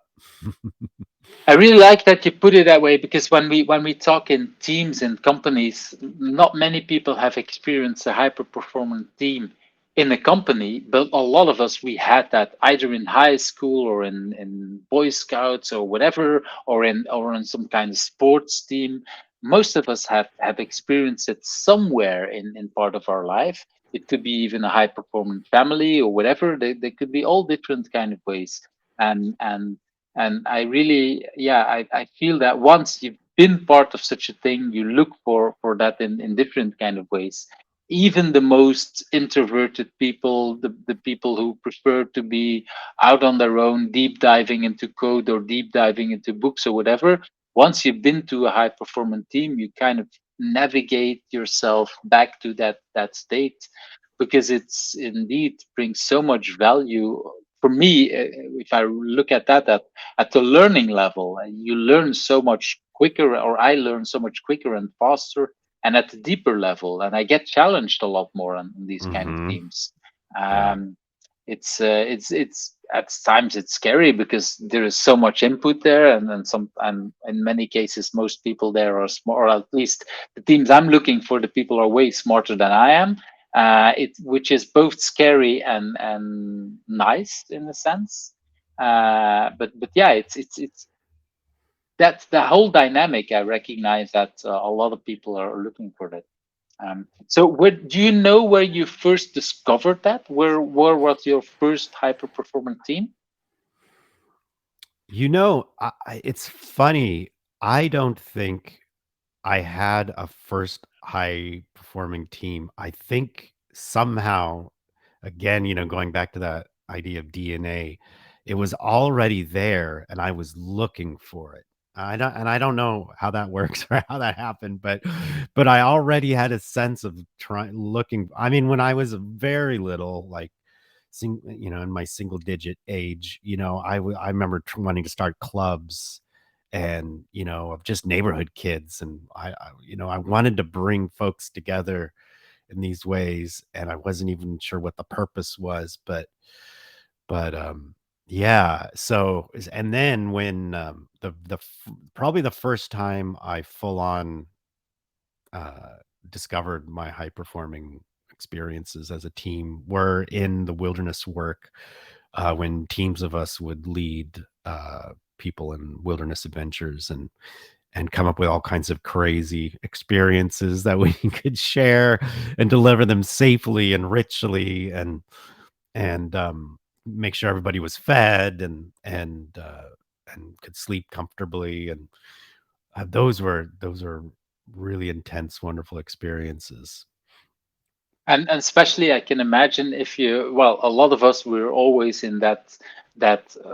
I really like that you put it that way, because when we talk in teams and companies, not many people have experienced a high performing team in a company, but a lot of us we had that either in high school or in Boy Scouts or whatever, or in some kind of sports team. Most of us have experienced it somewhere in part of our life. It could be even a high performing family or whatever. They could be all different kind of ways. And I really yeah I feel that once you've been part of such a thing, you look for that in different kind of ways. Even the most introverted people, the people who prefer to be out on their own, deep diving into code or deep diving into books or whatever, once you've been to a high performance team, you kind of navigate yourself back to that state, because it's indeed brings so much value for me. If I look at that at the learning level, and you learn so much quicker, or I learn so much quicker and faster, and at the deeper level, and I get challenged a lot more in these kind of Hmm. teams. Yeah. um, it's at times it's scary because there is so much input there, and in many cases most people there are smart, or at least the teams I'm looking for, the people are way smarter than I am. Which is both scary and nice in a sense. But yeah, it's that's the whole dynamic. I recognize that a lot of people are looking for that. So, do you know where you first discovered that? Where was your first high performance team? It's funny. I don't think I had a first high performing team. I think somehow, again, going back to that idea of DNA, it was already there and I was looking for it. I don't know how that works or how that happened, but I already had a sense of trying looking. I mean, when I was very little, like in my single digit age, I remember wanting to start clubs and of just neighborhood kids, and I wanted to bring folks together in these ways, and I wasn't even sure what the purpose was, but yeah. And then when probably the first time I full on uh discovered my high performing experiences as a team were in the wilderness work, when teams of us would lead people in wilderness adventures and come up with all kinds of crazy experiences that we could share and deliver them safely and richly and make sure everybody was fed and could sleep comfortably, and those were really intense, wonderful experiences. And especially I can imagine if you, well, a lot of us, we're always in that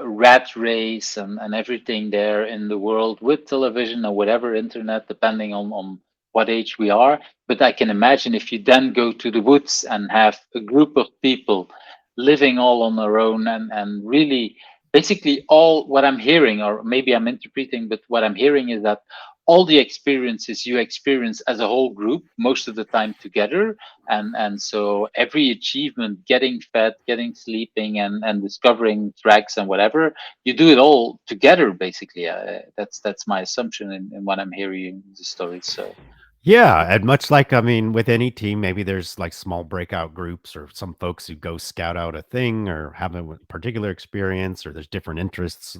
rat race and everything there in the world with television or whatever, internet, depending on what age we are. But I can imagine if you then go to the woods and have a group of people living all on their own and really basically all what I'm hearing, or maybe I'm interpreting, but what I'm hearing is that all the experiences you experience as a whole group most of the time together, and so every achievement, getting fed, getting sleeping, and discovering tracks and whatever, you do it all together basically. That's my assumption in what I'm hearing the stories. So Yeah, and much like, I mean, with any team, maybe there's like small breakout groups or some folks who go scout out a thing or have a particular experience, or there's different interests,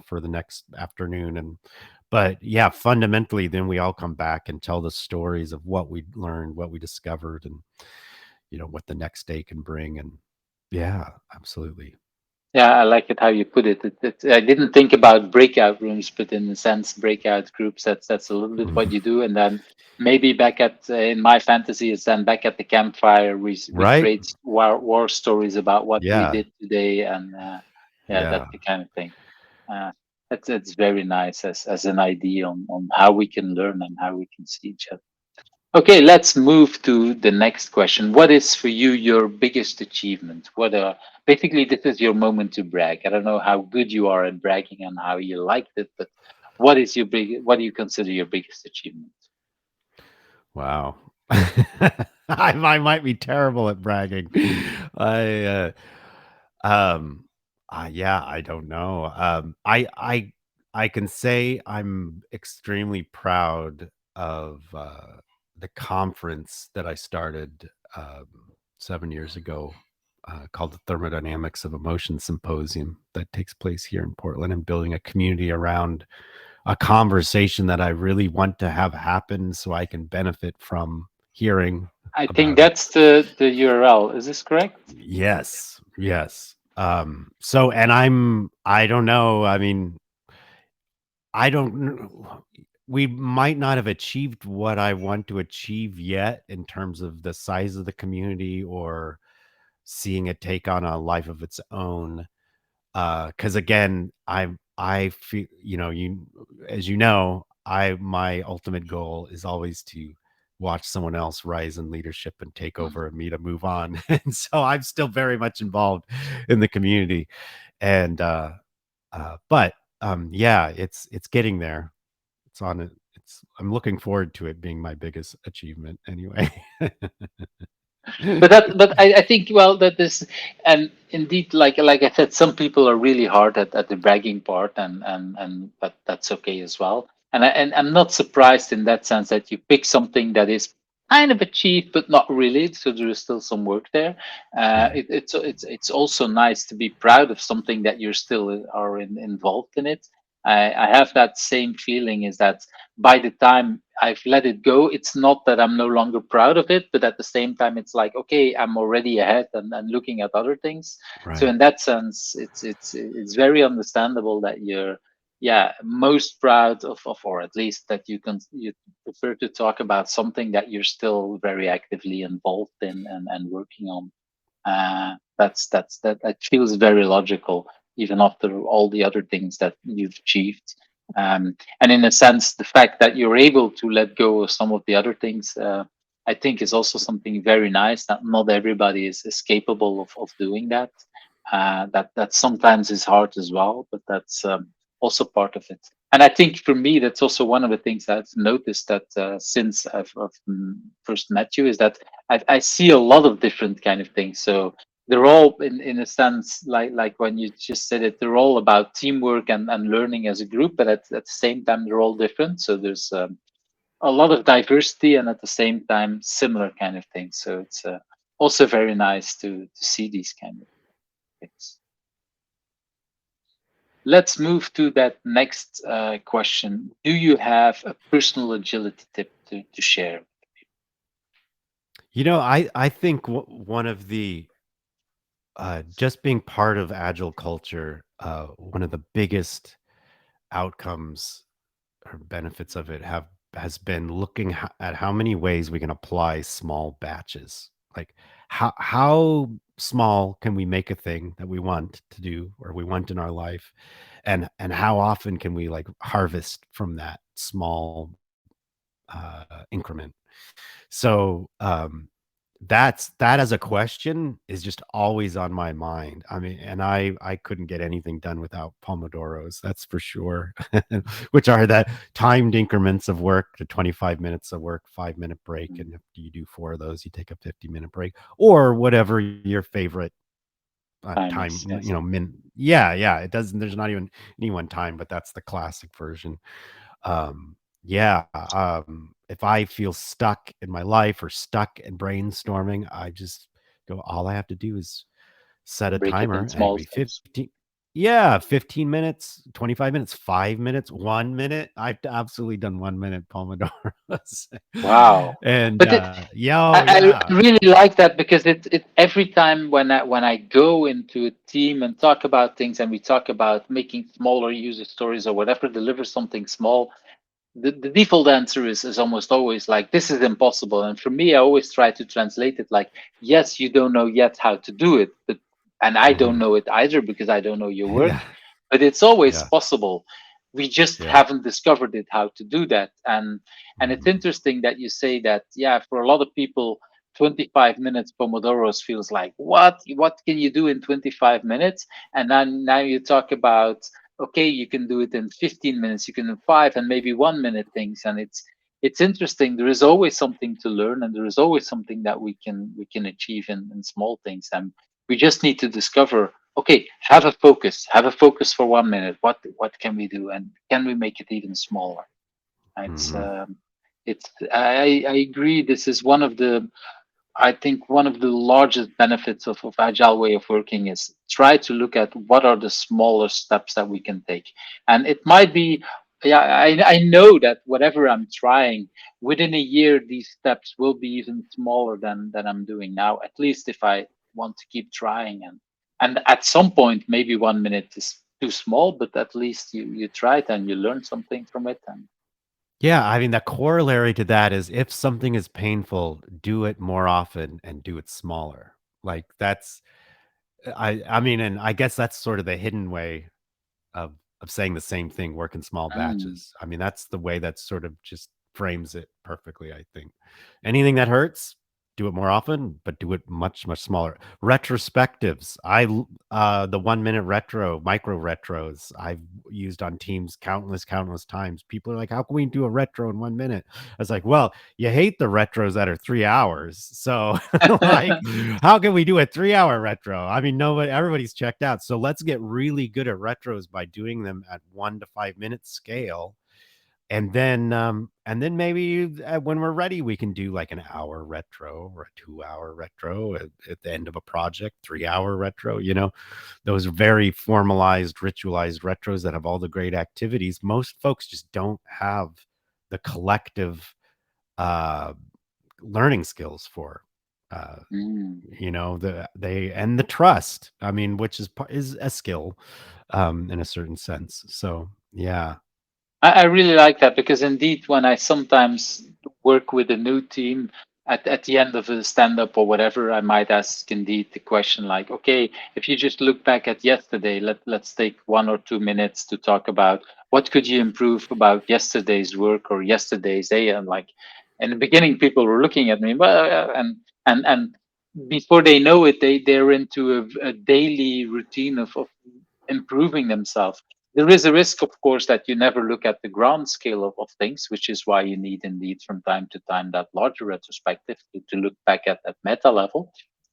for the next afternoon. But yeah, fundamentally, then we all come back and tell the stories of what we learned, what we discovered, and what the next day can bring. And yeah, absolutely. yeah, I like it how you put it. I didn't think about breakout rooms, but in a sense, breakout groups. That's a little bit what you do, and then maybe back at in my fantasy, it's then back at the campfire. We Right? create war stories about what we Yeah. did today, and yeah, Yeah. that's the kind of thing. Uh, that's very nice as an idea on how we can learn and how we can see each other. Okay, let's move to the next question. What is for you your biggest achievement? What basically this is your moment to brag. I don't know how good you are at bragging and how you liked it, but what do you consider your biggest achievement? Wow. I might be terrible at bragging. I um yeah, I don't know. I can say I'm extremely proud of the conference that I started 7 years ago, called the Thermodynamics of Emotion Symposium, that takes place here in Portland, and building a community around a conversation that I really want to have happen so I can benefit from hearing I think about it. that's the URL. Is this correct? Yes, yes. So, and I don't know. I mean, I don't kn- we might not have achieved what I want to achieve yet in terms of the size of the community or seeing it take on a life of its own. Because again, I feel, as my ultimate goal is always to watch someone else rise in leadership and take Mm. over and me to move on. And so I'm still very much involved in the community. And but yeah, it's getting there. It's on it. I'm looking forward to it being my biggest achievement anyway. But I think, well, that is, and indeed, like I said, some people are really hard at the bragging part, and but that's okay as well. And I'm not surprised in that sense that you pick something that is kind of achieved but not really, so there is still some work there. It's also nice to be proud of something that you're still involved in it. I have that same feeling, is that by the time I've let it go. It's not that I'm no longer proud of it, but at the same time, it's like, okay, I'm already ahead and looking at other things. So Right. in that sense, it's very understandable that you're, yeah, most proud of, or at least that you prefer to talk about something that you're still very actively involved in and working on. That feels very logical, even after all the other things that you've achieved. And in a sense, the fact that you're able to let go of some of the other things, I think, is also something very nice. That not everybody is capable of doing that. That sometimes is hard as well, but that's also part of it. And I think for me, that's also one of the things I've noticed that since I've first met you is that I see a lot of different kind of things. So they're all in a sense like when you just said it, they're all about teamwork and learning as a group, but at the same time they're all different. So there's a lot of diversity and at the same time similar kind of things. So it's also very nice to see these kind of things. Let's move to that next question. Do you have a personal agility tip to share? I think one of the just being part of agile culture, one of the biggest outcomes or benefits of it has been looking at how many ways we can apply small batches. Like how small can we make a thing that we want to do or we want in our life, and how often can we like harvest from that small increment. So that as a question is just always on my mind. I mean, and I couldn't get anything done without pomodoros, that's for sure. Which are that timed increments of work to 25 minutes of work, 5-minute break, and if you do 4 of those, you take a 50-minute break or whatever your favorite time, Timings, yes. yeah, it doesn't, there's not even any one time, but that's the classic version. Yeah, if I feel stuck in my life or stuck in brainstorming, I just go, all I have to do is set a Break it in timer and it could small be steps. 15, yeah, 15 minutes, 25 minutes, 5 minutes, 1 minute. I've absolutely done 1-minute pomodoros. Wow. And But yeah, oh I yeah. really like that because it every time when I go into a team and talk about things and we talk about making smaller user stories or whatever, deliver something small, the default answer is almost always like this is impossible. And for me, I always try to translate it like, yes, you don't know yet how to do it, but and I don't Mhm. know it either because I don't know your work, Yeah, but it's always yeah, possible. We just yeah. haven't discovered it how to do that. And it's Mhm. interesting that you say that, yeah, for a lot of people 25 minutes pomodoros feels like what can you do in 25 minutes, and then now you talk about, okay, you can do it in 15 minutes, you can do 5 and maybe 1 minute things. And it's interesting, there is always something to learn and there is always something that we can achieve in small things, and we just need to discover, okay, have a focus for 1 minute, what can we do and can we make it even smaller. it's Mhm. um, it's I agree, this is one of the, I think one of the largest benefits of agile way of working is try to look at what are the smaller steps that we can take. And it might be, yeah, I know that whatever I'm trying, within a year, these steps will be even smaller than I'm doing now, at least if I want to keep trying. And at some point, maybe 1 minute is too small, but at least you tried and you learned something from it. And Yeah, I mean, the corollary to that is if something is painful, do it more often and do it smaller. Like that's I mean, and I guess that's sort of the hidden way of saying the same thing, work in small mm, batches. I mean, that's the way that sort of just frames it perfectly, I think. Anything that hurts, do it more often, but do it much, much smaller. Retrospectives. The 1 minute micro retros I've used on teams countless times. People are like, how can we do a retro in 1 minute? I was like, well, you hate the retros that are 3 hours. So like, how can we do a 3 hour retro? I mean, nobody, everybody's checked out. So let's get really good at retros by doing them at 1 to 5 minute scale. And then maybe when we're ready, we can do like an hour retro or a 2 hour retro at the end of a project, 3 hour retro, those very formalized, ritualized retros that have all the great activities. Most folks just don't have the collective uh, learning skills for. Uh, Mm. the trust. I mean, which is a skill, in a certain sense. So yeah. I really like that because indeed, when I sometimes work with a new team at the end of a stand up or whatever, I might ask indeed the question like, okay, if you just look back at yesterday, let's take 1 or 2 minutes to talk about what could you improve about yesterday's work or yesterday's day. And like, in the beginning, people were looking at me, well, and before they know it, they're into a daily routine of improving themselves. There is a risk, of course, that you never look at the grand scale of things, which is why you need indeed from time to time that larger retrospective to look back at that meta level.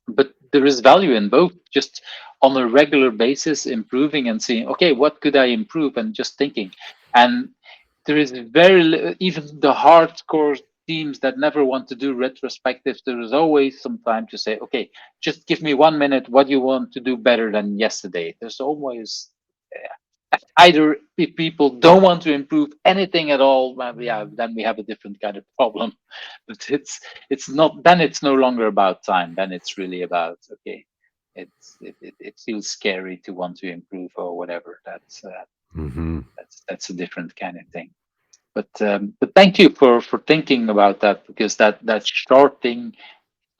But there is value in both, just on a regular basis, improving and seeing, okay, what could I improve? And just thinking. And there is even the hardcore teams that never want to do retrospectives, there is always some time to say, okay, just give me 1 minute. What do you want to do better than yesterday? There's always either if people don't want to improve anything at all, well, yeah, then we have a different kind of problem. But it's not. Then it's no longer about time. Then it's really about, okay. It feels scary to want to improve or whatever. Hmm. That's a different kind of thing. But thank you for thinking about that, because that short thing,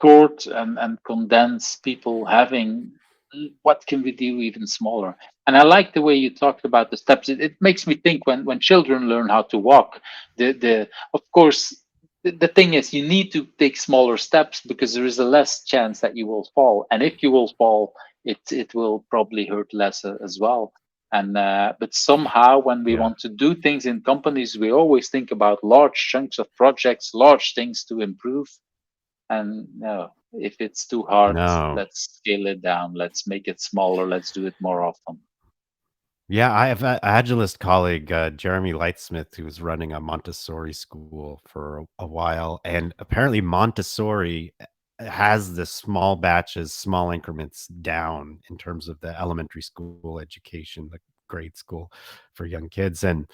short and condense people having what can we do even smaller. And I like the way you talked about the steps. It makes me think when children learn how to walk, the of course the thing is you need to take smaller steps because there is a less chance that you will fall, and if you will fall, it will probably hurt less as well. And but somehow when we Yeah. want to do things in companies, we always think about large chunks of projects, large things to improve. And no, if it's too hard, No. let's scale it down. Let's make it smaller. Let's do it more often. Yeah, I have an agilist colleague, Jeremy Lightsmith, who was running a Montessori school for a while, and apparently Montessori has the small batches, small increments down in terms of the elementary school education, the grade school for young kids, and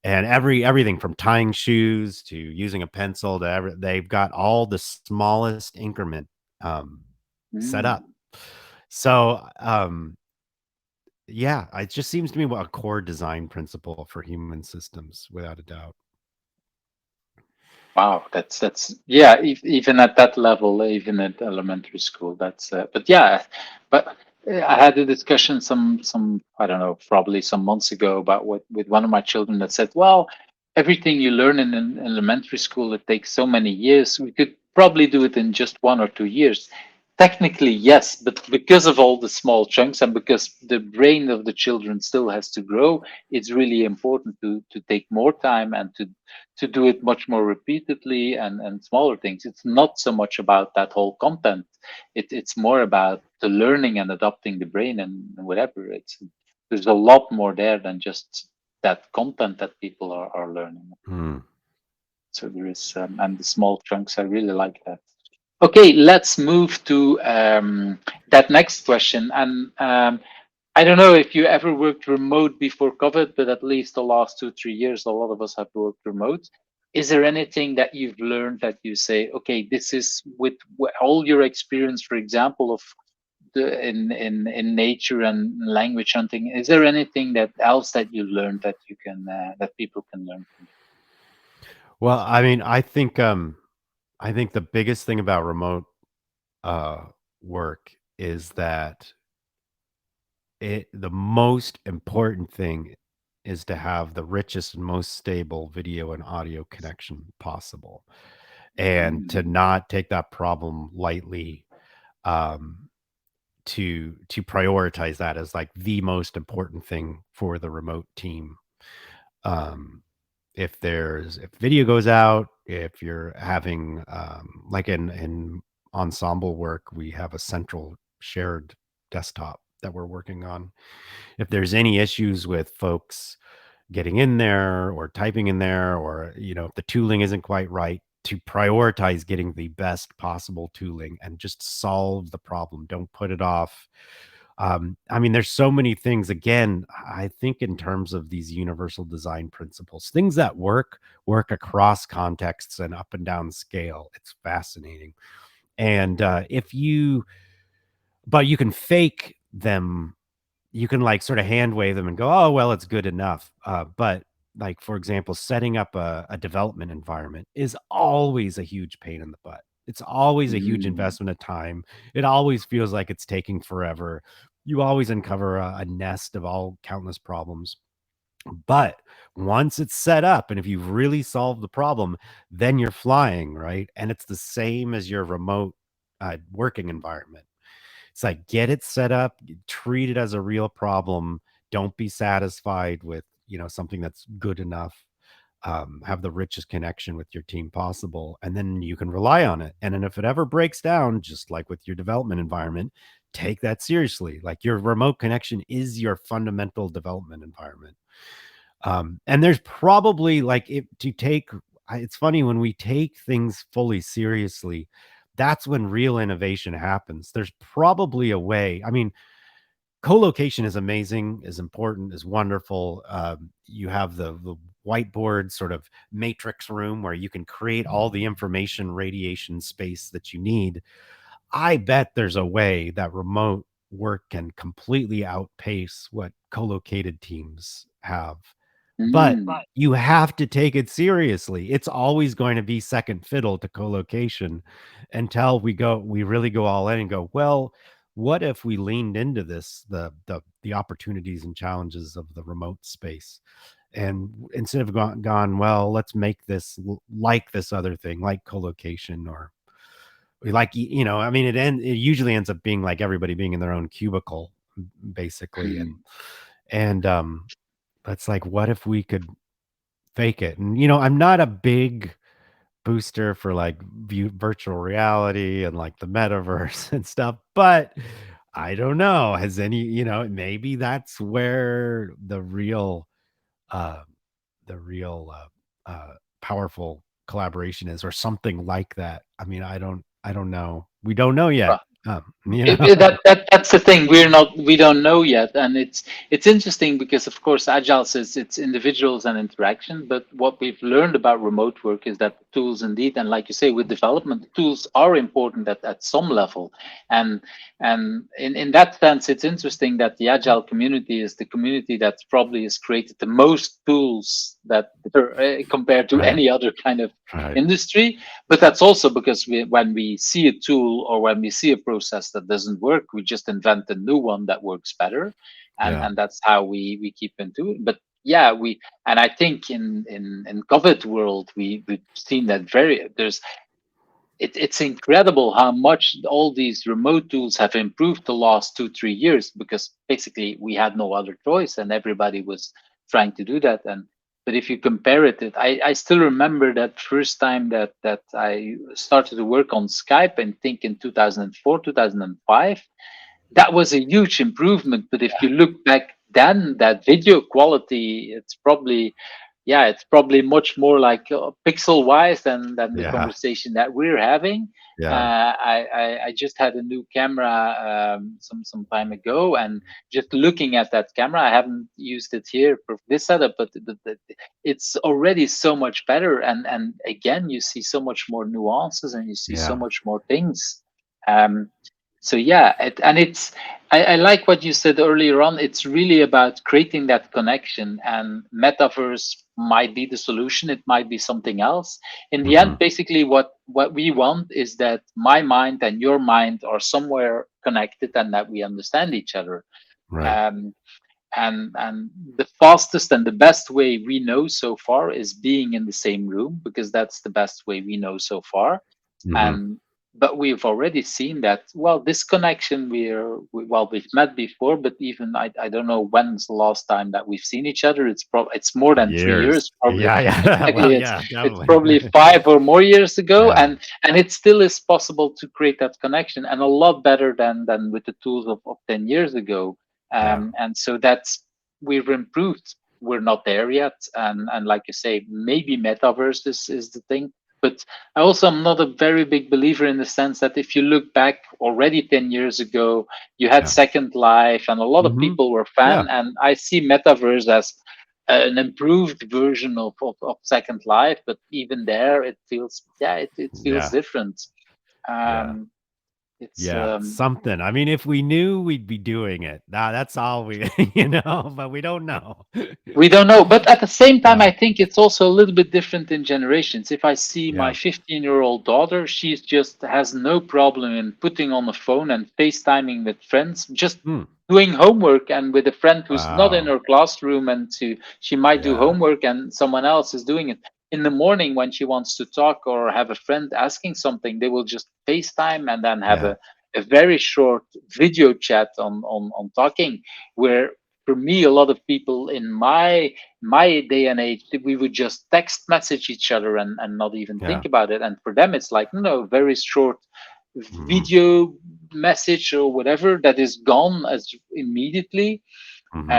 everything from tying shoes to using a pencil to they've got all the smallest increment set up. Mm. So yeah, it just seems to me what a core design principle for human systems, without a doubt. Wow, that's yeah. Even at that level, even at elementary school, that's. But yeah, but I had a discussion some I don't know, probably some months ago about what with one of my children that said, well, everything you learn in an elementary school, it takes so many years. We could probably do it in just 1 or 2 years. Technically, yes, but because of all the small chunks and because the brain of the children still has to grow, it's really important to take more time and to do it much more repeatedly and smaller things. It's not so much about that whole content. It's more about the learning and adopting the brain and whatever. There's a lot more there than just that content that people are learning. Hmm. So there is, and the small chunks. I really like that. Okay, let's move to that next question. And I don't know if you ever worked remote before COVID, but at least the last 2, 3 years, a lot of us have worked remote. Is there anything that you've learned that you say, okay, this is with all your experience, for example, of in nature and language hunting? Is there anything that else that you learned that you can that people can learn from? Well, I mean, I think the biggest thing about remote uh, work is that the most important thing is to have the richest and most stable video and audio connection possible, and to Mm, not take that problem lightly. Um, to prioritize that as like the most important thing for the remote team. Um, if video goes out, if you're having like in ensemble work, we have a central shared desktop that we're working on. If there's any issues with folks getting in there or typing in there, or if the tooling isn't quite right, to prioritize getting the best possible tooling and just solve the problem. Don't put it off. I mean, there's so many things. Again, I think in terms of these universal design principles, things that work across contexts and up and down scale. It's fascinating. And if you, but you can fake them, you can like sort of hand wave them and go, oh, well, it's good enough. But like, for example, setting up a development environment is always a huge pain in the butt. It's always a huge Mm. investment of time. It always feels like it's taking forever. You always uncover a nest of all countless problems. But once it's set up, and if you've really solved the problem, then you're flying, right? And it's the same as your remote working environment. It's like, get it set up, treat it as a real problem. Don't be satisfied with, something that's good enough. Have the richest connection with your team possible, and then you can rely on it. And then if it ever breaks down, just like with your development environment, take that seriously. Like your remote connection is your fundamental development environment. And there's probably like if to take, it's funny when we take things fully seriously, that's when real innovation happens. There's probably a way. I mean, co-location is amazing, is important, is wonderful. You have the whiteboard sort of matrix room where you can create all the information radiation space that you need. I bet there's a way that remote work can completely outpace what co-located teams have. But Mm. you have to take it seriously. It's always going to be second fiddle to co-location until we really go all in and go, well, what if we leaned into this, the opportunities and challenges of the remote space? And instead of gone, well, let's make this like this other thing, like co-location, or like, I mean, it usually ends up being like everybody being in their own cubicle, basically. Mm. And that's like, what if we could fake it? And I'm not a big booster for like virtual reality and like the metaverse and stuff, but I don't know. Has any, maybe that's where uh the real powerful collaboration is, or something like that. I mean, I don't know. We don't know yet. You know. That's the thing. We don't know yet, and it's interesting because of course agile says it's individuals and interaction, but what we've learned about remote work is that the tools indeed, and like you say, with development, the tools are important at some level, and in that sense, it's interesting that the agile community is the community that probably has created the most tools that compared to Right. any other kind of Right. industry. But that's also because when we see a tool or when we see a process that doesn't work, we just invent a new one that works better, Yeah. and that's how we keep into it. But yeah, we and I think in COVID world we've seen that it's incredible how much all these remote tools have improved the last 2 3 years, because basically we had no other choice and everybody was trying to do that. And but if you compare I still remember that first time that I started to work on Skype, and think in 2004 2005, that was a huge improvement. But if you look back then, that video quality, it's probably much more like pixel wise than the Yeah. conversation that we're having. Yeah. I just had a new camera some time ago, and just looking at that camera, I haven't used it here for this setup, but it's already so much better. And again, you see so much more nuances, and you see so Yeah. much more things. Um, so yeah, I like what you said earlier on. It's really about creating that connection, and metaverse might be the solution. It might be something else. In the Hmm. end, basically, what we want is that my mind and your mind are somewhere connected, and that we understand each other. Right. Um, and the fastest and the best way we know so far is being in the same room, because that's the best way we know so far. Hmm. And but we've already seen that, well, this connection, we've met before, but even I don't know when's the last time that we've seen each other. It's more than three Years. years probably. Yeah. Yeah. Well, Exactly, yeah, it's definitely. probably 5 or more years ago, Yeah. and it still is possible to create that connection, and a lot better than with the tools of 10 years ago. Yeah. And so that's, we've improved. We're not there yet, and like you say, maybe metaverse is the thing. But I also am not a very big believer in the sense that if you look back already 10 years ago, you had Yeah. Second Life and a lot of Hmm. people were Yeah. fan. And I see Metaverse as an improved version of Second Life. But even there, it feels, it feels Yeah. different. Yeah. Um, it's, Yeah. Something. I mean, if we knew, we'd be doing it. That's all we, but we don't know. We don't know, but at the same time, Yeah. I think it's also a little bit different in generations. If I see my Yeah. 15-year-old daughter, she's just has no problem in putting on the phone and FaceTiming with friends, just Hmm. doing homework and with a friend who's not in Wow. her classroom, and she might do Yeah. homework and someone else is doing it. In the morning when she wants to talk or have a friend asking something, they will just FaceTime and then have Yeah. a very short video chat on talking, where for me, a lot of people in my day and age, we would just text message each other and not even Yeah. think about it. And for them, it's like, no, very short Hmm. video message or whatever that is gone as immediately. Hmm.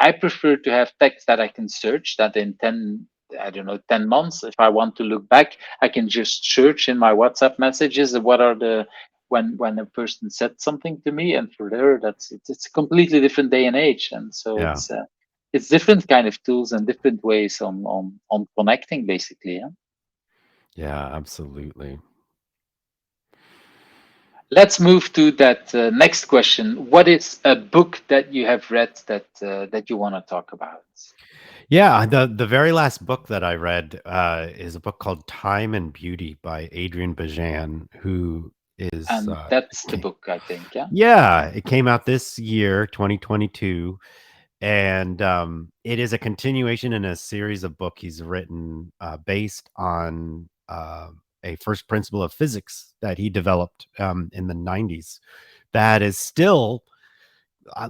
I prefer to have text that I can search, that in 10, I don't know, 10 months, if I want to look back, I can just search in my WhatsApp messages what are the when a person said something to me, and for there, it's a completely different day and age, and so Yeah. it's different kind of tools and different ways on connecting, basically. Yeah? Yeah. Absolutely. Let's move to that next question. What is a book that you have read that you want to talk about? Yeah, the very last book that I read is a book called Time and Beauty by Adrian Bajan, who is And that's the ca- book, I think. Yeah. yeah, it came out this year, 2022, and it is a continuation in a series of book he's written based on a first principle of physics that he developed in the 90s that is still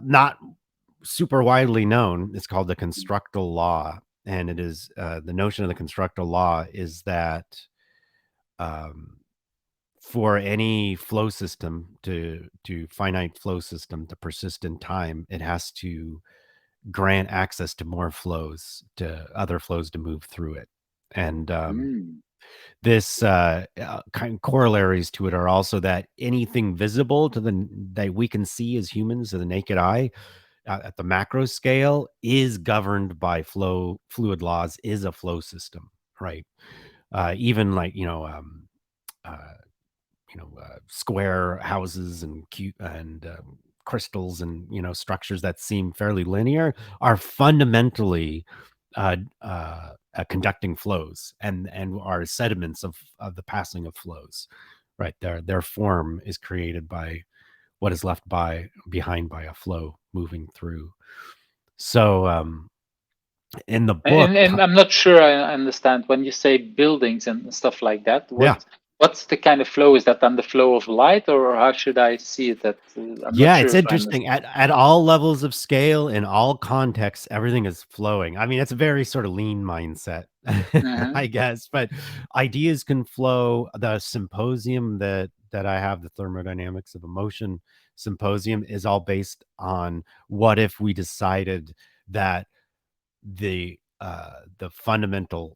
not super widely known. It's called the constructal law, and it is the notion of the constructal law is that um, for any flow system to finite flow system to persist in time, it has to grant access to more flows, to other flows to move through it. And Mm, this kind of corollaries to it are also that anything visible to the that we can see as humans to the naked eye at the macro scale is governed by fluid laws, is a flow system, right? Even like uh, square houses and cute and crystals and structures that seem fairly linear are fundamentally conducting flows and are sediments of the passing of flows, right? Their form is created by what is left behind by a flow moving through. So in the book, and I'm not sure I understand when you say buildings and stuff like that. yeah. What's the kind of flow? Is that then the flow of light, or how should I see it? That I'm not Yeah, sure it's if I interesting. understand. At all levels of scale, in all contexts, everything is flowing. I mean, it's a very sort of lean mindset, Hmm. I guess, but ideas can flow. The symposium that I have, the thermodynamics of emotion symposium, is all based on what if we decided that the fundamental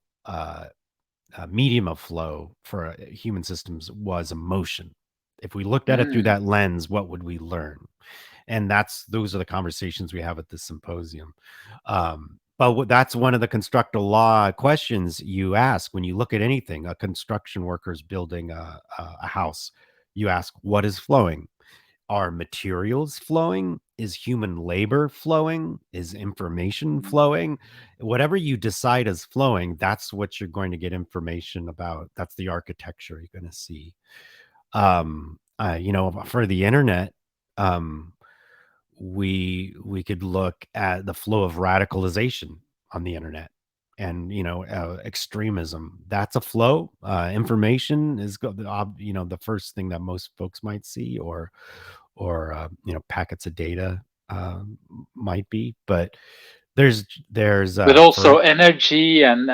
medium of flow for human systems was emotion. If we looked at it through Mm. that lens, what would we learn? And those are the conversations we have at this symposium. But that's one of the constructal law questions you ask when you look at anything. A construction worker is building a house. You ask, what is flowing? Are materials flowing? Is human labor flowing? Is information flowing? Whatever you decide is flowing, that's what you're going to get information about. That's the architecture you're going to see. For the internet, um, we could look at the flow of radicalization on the internet and extremism. That's a flow. Information is the first thing that most folks might see, or packets of data might be, but there's But for also energy and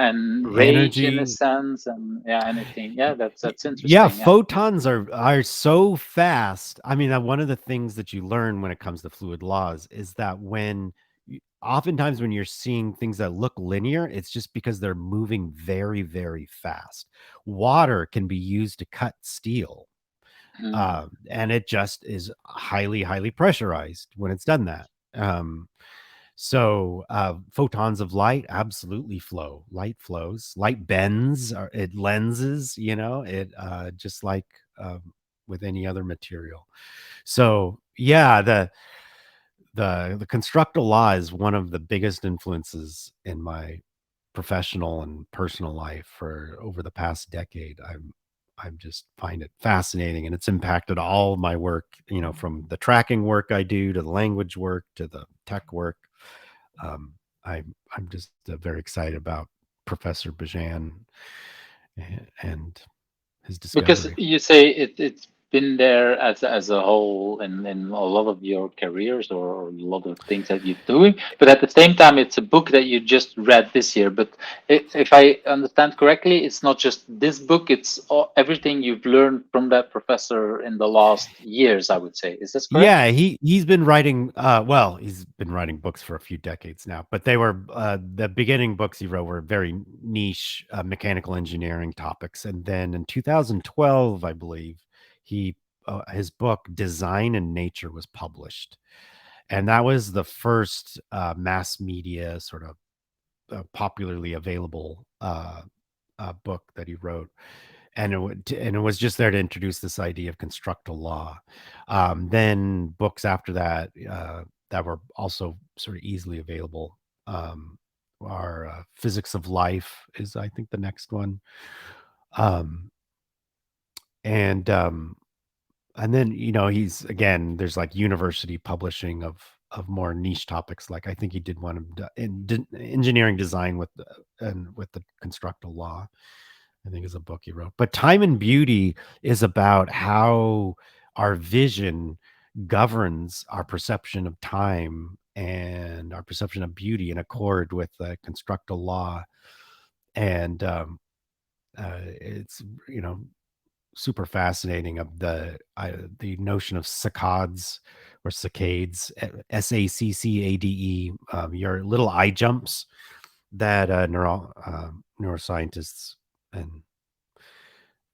rage in a energy. sense, and yeah, anything. Yeah, that's Yeah, interesting. Yeah. photons are so fast. I mean, one of the things that you learn when it comes to fluid laws is that when oftentimes when you're seeing things that look linear, it's just because they're moving very, very fast. Water can be used to cut steel, Mm. and it just is highly, highly pressurized when it's done that. Um, photons of light absolutely flow. Light flows. Light bends. Or it lenses. It just like with any other material. So yeah, the constructal law is one of the biggest influences in my professional and personal life for over the past decade. I just find it fascinating, and it's impacted all of my work, from the tracking work I do to the language work to the tech work. um, I'm just very excited about Professor Bajan and his Because discovery. you say it's been there as a whole in a lot of your careers or a lot of things that you're doing, but at the same time, it's a book that you just read this year. But if I understand correctly, it's not just this book; it's everything you've learned from that professor in the last years. I would say, is this correct? Yeah, he's been writing. Well, he's been writing books for a few decades now, but they were the beginning books he wrote were very niche mechanical engineering topics, and then in 2012, I believe, he his book Design and Nature was published, and that was the first mass media sort of popularly available book that he wrote, and it was just there to introduce this idea of constructal law. Then books after that that were also sort of easily available are Physics of Life is, I think, the next one. Um, and and then he's, again, there's like university publishing of more niche topics. Like I think he did one of engineering design with the constructal law, I think, is a book he wrote. But Time and Beauty is about how our vision governs our perception of time and our perception of beauty in accord with the constructal law. And it's super fascinating of the notion of saccades or saccades, saccade, your little eye jumps that neuroscientists and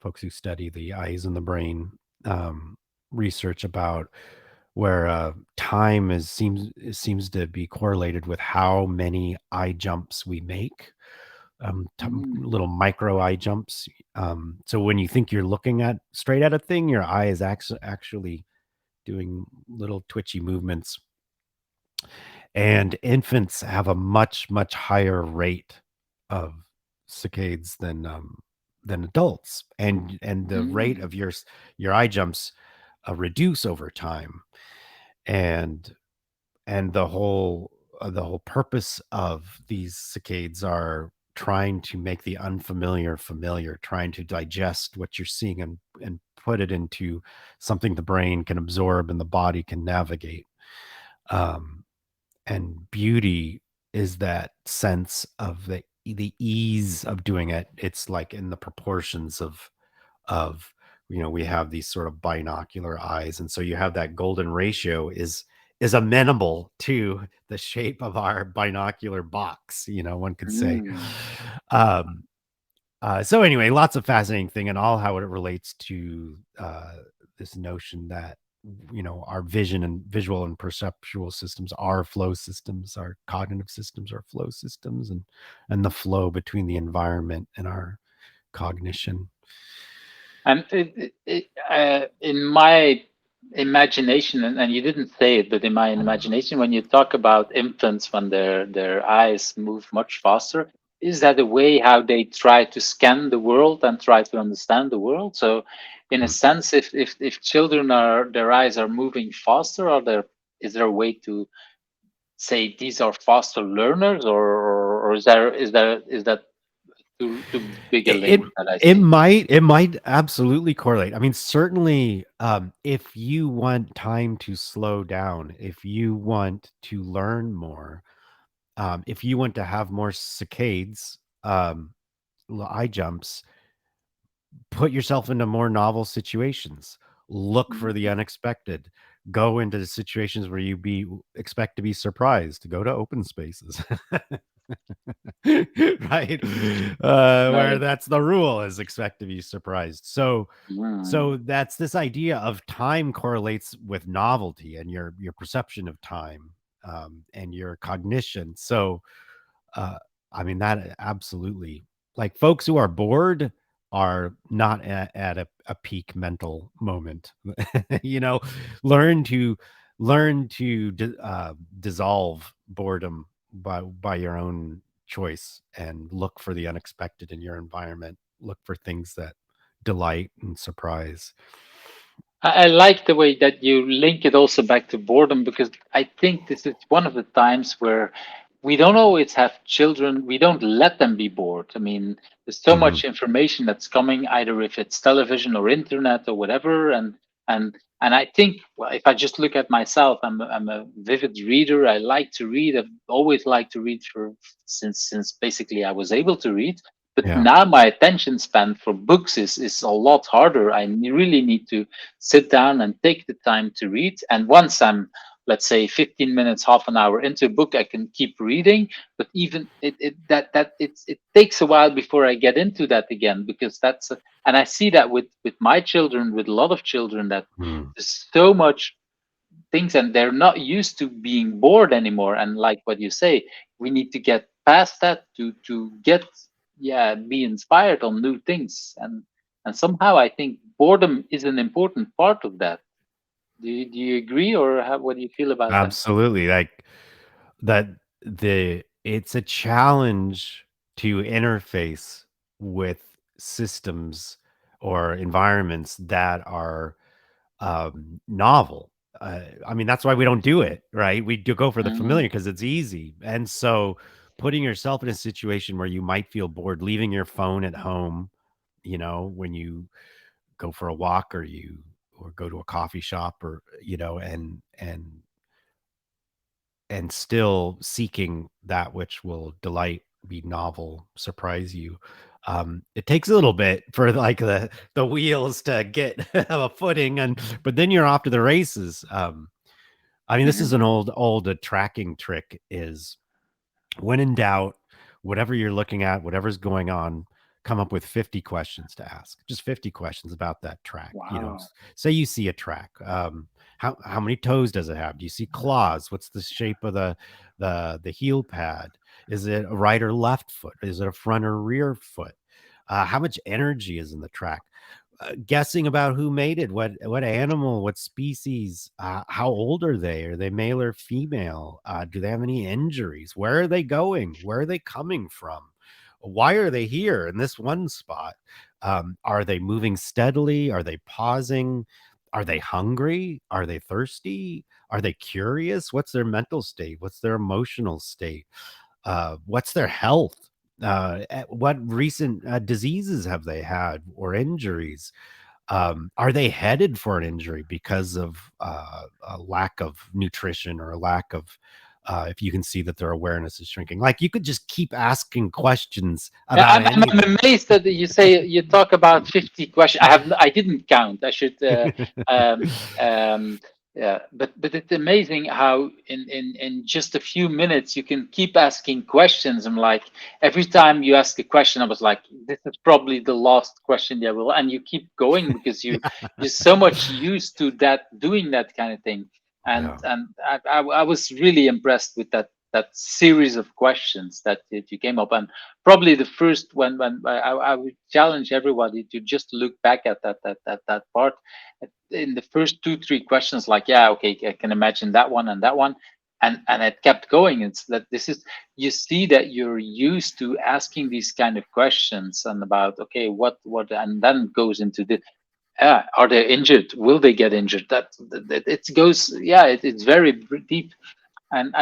folks who study the eyes and the brain research about, where time seems to be correlated with how many eye jumps we make, Mm. little micro eye jumps. So when you think you're looking at straight at a thing, your eye is actually doing little twitchy movements. And infants have a much, much higher rate of saccades than adults, and the rate Mm. of your eye jumps reduce over time. And the whole purpose of these saccades are trying to make the unfamiliar familiar, trying to digest what you're seeing and put it into something the brain can absorb and the body can navigate. Um, and beauty is that sense of the ease of doing it. It's like in the proportions of we have these sort of binocular eyes, and so you have that golden ratio is amenable to the shape of our binocular box, one could say. Mm. um so anyway, lots of fascinating thing, and all how it relates to this notion that our vision and visual and perceptual systems are flow systems, our cognitive systems are flow systems, and the flow between the environment and our cognition. And in my imagination, and you didn't say it, but in my imagination, when you talk about infants when their eyes move much faster, is that a way how they try to scan the world and try to understand the world? So, in a Mm. sense, if children are their eyes are moving faster, is there a way to say these are faster learners, or is that too big a It it link that I it see? might absolutely correlate. I mean, certainly, if you want time to slow down, if you want to learn more, if you want to have more saccades, eye jumps, put yourself into more novel situations. Look for the Mm. unexpected. go into situations where you be expect to be surprised. Go to open spaces. Right, where Right. that's the rule, is expect to be surprised. So Mm. so that's this idea of time correlates with novelty and your perception of time, and your cognition. So uh, I mean, that absolutely, like, folks who are bored are not at a peak mental moment. You know, learn to dissolve boredom by your own choice, and look for the unexpected in your environment. Look for things that delight and surprise. I like the way that you link it also back to boredom, because I think this is one of the times where we don't always have children. We don't let them be bored. I mean, there's so Mhm. much information that's coming, either if it's television or internet or whatever. And I think, well, if I just look at myself, I'm a vivid reader. I like to read. I've always liked to read for since basically I was able to read. But Yeah. now my attention span for books is a lot harder. Really need to sit down and take the time to read. And once I'm, let's say, 15 minutes, half an hour into a book, I can keep reading. But even it takes a while before I get into that again, because and I see that with my children, with a lot of children, that Mm. there's so much things and they're not used to being bored anymore. And like what you say, we need to get past that to get, yeah, be inspired on new things. And somehow I think boredom is an important part of that. Do you agree, or what do you feel about that? Absolutely, like, that it's a challenge to interface with systems or environments that are novel. I mean, that's why we don't do it, right? We do go for the Hmm. familiar because it's easy. And so putting yourself in a situation where you might feel bored, leaving your phone at home, when you go for a walk, or go to a coffee shop, or and still seeking that which will delight, be novel, surprise you. It takes a little bit for, like, the wheels to get a footing, but then you're off to the races. I mean, this is Hmm. an old tracking trick, is, when in doubt, whatever you're looking at, whatever's going on, come up with 50 questions to ask. Just 50 questions about that track. Wow. Say you see a track. How many toes does it have? Do you see claws? What's the shape of the heel pad? Is it a right or left foot? Is it a front or rear foot? How much energy is in the track? Guessing about who made it, what animal, what species, how old are they? Are they male or female? Do they have any injuries? Where are they going? Where are they coming from? Why are they here in this one spot? Are they moving steadily? Are they pausing? Are they hungry? Are they thirsty? Are they curious? What's their mental state? What's their emotional state? What's their health? What recent diseases have they had, or injuries? Are they headed for an injury because of a lack of nutrition, or a lack of, if you can see that their awareness is shrinking? Like, you could just keep asking questions Yeah, about I'm anything. amazed that you say you talk about 50 questions. I didn't count. I should. Um, um, yeah, but it's amazing how in just a few minutes you can keep asking questions. I'm like, every time you ask a question, I was like, this is probably the last question they will, and you keep going because you're so much used to that, doing that kind of thing. And Yeah. and I was really impressed with that series of questions that you came up. And probably the first, when I would challenge everybody to just look back at that part in the first two three questions, like, yeah, okay, I can imagine that one and that one. And it kept going. It's that this is, you see that you're used to asking these kind of questions, and about, okay, what, and then goes into the, are they injured, will they get injured, that it goes, yeah, it's very deep. And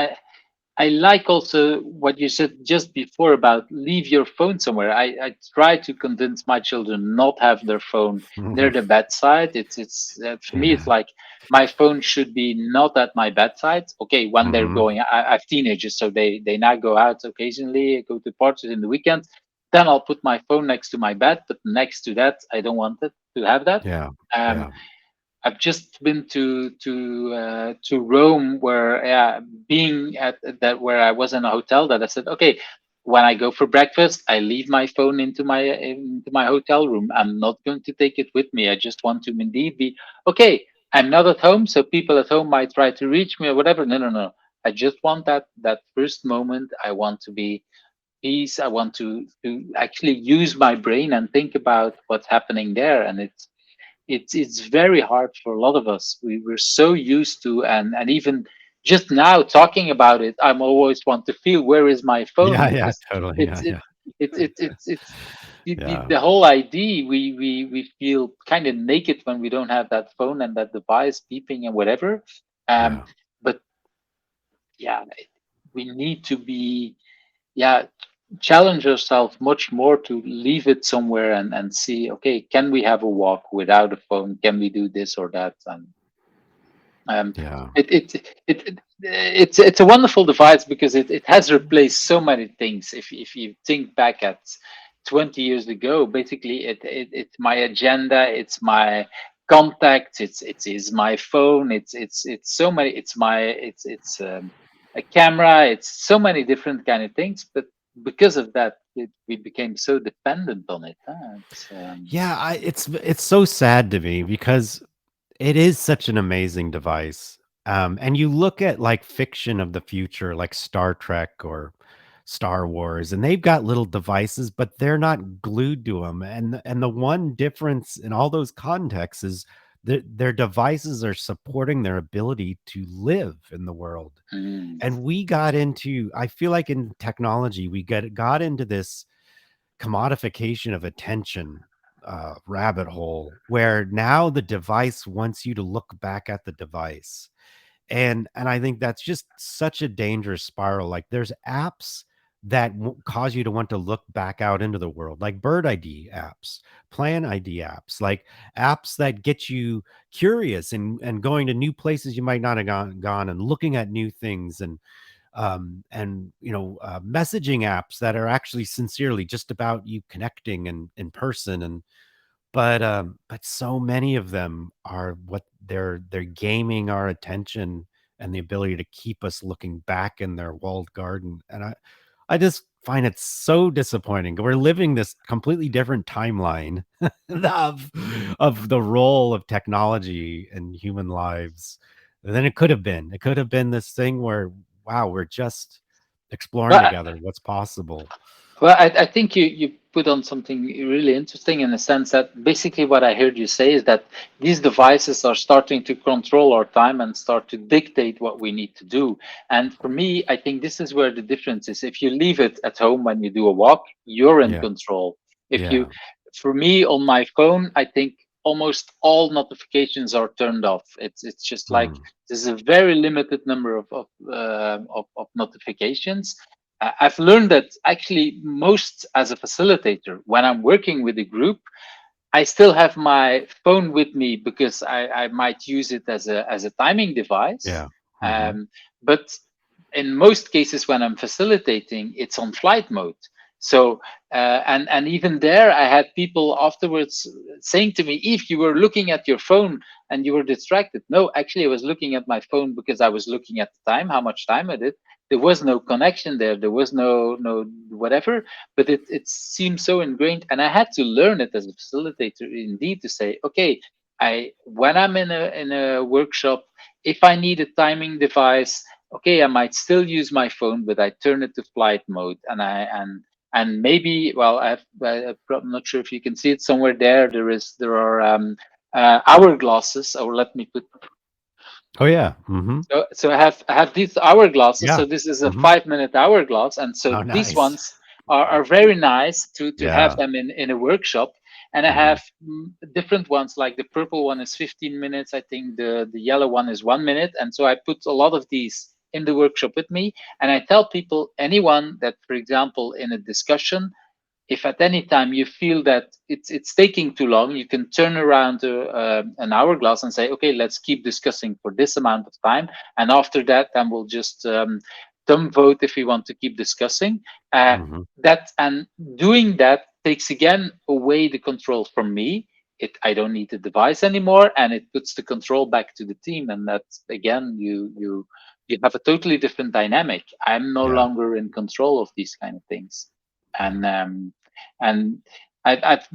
I like also what you said just before about leave your phone somewhere. I try to convince my children not have their phone near the bedside. It's for me, it's Yeah. like my phone should be not at my bedside. Okay, when they're Hmm. going, I have teenagers, so they now go out occasionally, go to parties in the weekend. Then I'll put my phone next to my bed, but next to that, I don't want it to have that. Yeah. Um, Yeah. I've just been to Rome, where being at that where I was in a hotel, that I said, okay, when I go for breakfast, I leave my phone into my hotel room. I'm not going to take it with me. I just want to indeed be okay. I'm not at home, so people at home might try to reach me or whatever. No, no, no. I just want that first moment. I want to be peace. I want to actually use my brain and think about what's happening there. And it's very hard for a lot of us. We're so used to, and even just now talking about it, I'm always want to feel, where is my phone? Yeah, yeah, Because totally. it's Yeah, it yeah, it's yeah, the whole idea. We feel kind of naked when we don't have that phone and that device beeping and whatever. yeah. But yeah, we need to be, yeah, challenge ourselves much more to leave it somewhere and see, okay, can we have a walk without a phone? Can we do this or that? And um, Yeah. it's a wonderful device because it has replaced so many things. If you think back at 20 years ago, basically it's my agenda, it's my contacts, it is my phone, it's so many, it's a camera, it's so many different kind of things. But because of that, we became so dependent on it. Huh? Yeah, it's so sad to me because it is such an amazing device. And you look at like fiction of the future, like Star Trek or Star Wars, and they've got little devices, but they're not glued to them. And the one difference in all those contexts is that their devices are supporting their ability to live in the world. Mm, And we got into, I feel like in technology, we got into this commodification of attention rabbit hole where now the device wants you to look back at the device, and I think that's just such a dangerous spiral. Like there's apps that cause you to want to look back out into the world, like bird ID apps, plan ID apps, like apps that get you curious and going to new places you might not have gone and looking at new things, and messaging apps that are actually sincerely just about you connecting and in person. And but so many of them are what they're gaming our attention and the ability to keep us looking back in their walled garden. And I just find it so disappointing. We're living this completely different timeline of of the role of technology in human lives than it could have been. It could have been this thing where, wow, we're just exploring but together what's possible. Well, I think you put on something really interesting, in the sense that basically what I heard you say is that these devices are starting to control our time and start to dictate what we need to do. And for me, I think this is where the difference is. If you leave it at home when you do a walk, you're in Yeah. control. If you, Yeah. for me on my phone, I think almost all notifications are turned off. It's just like Mm. there's a very limited number of notifications. I've learned that actually most, as a facilitator, when I'm working with a group, I still have my phone with me because I might use it as a timing device. Yeah. Hmm. Um, but in most cases, when I'm facilitating, it's on flight mode. So and even there, I had people afterwards saying to me, "If you were looking at your phone and you were distracted." No, actually, I was looking at my phone because I was looking at the time, how much time I did. There was no connection there. There was no whatever, but it seems so ingrained, and I had to learn it as a facilitator indeed, to say, okay, I when I'm in a workshop, if I need a timing device, okay, I might still use my phone, but I turn it to flight mode. And maybe, well, I'm not sure if you can see it somewhere there. There are hourglasses, or let me put. Oh yeah. Hmm. So I have these hourglasses. Yeah. So this is a Hmm. 5 minute hourglass, and so Oh, these nice. ones are very nice to have Yeah. them in a workshop. And I Hmm. have different ones. Like the purple one is 15 minutes. I think the yellow one is 1 minute. And so I put a lot of these in the workshop with me, and I tell people, anyone that, for example, in a discussion, if at any time you feel that it's taking too long, you can turn around to an hourglass and say, okay, let's keep discussing for this amount of time, and after that, then we'll just dumb vote if we want to keep discussing. Uh, Hmm. that and doing that takes again away the control from me. I don't need the device anymore, and it puts the control back to the team. And that's again, you have a totally different dynamic. I'm no Yeah. longer in control of these kind of things. Right. And I've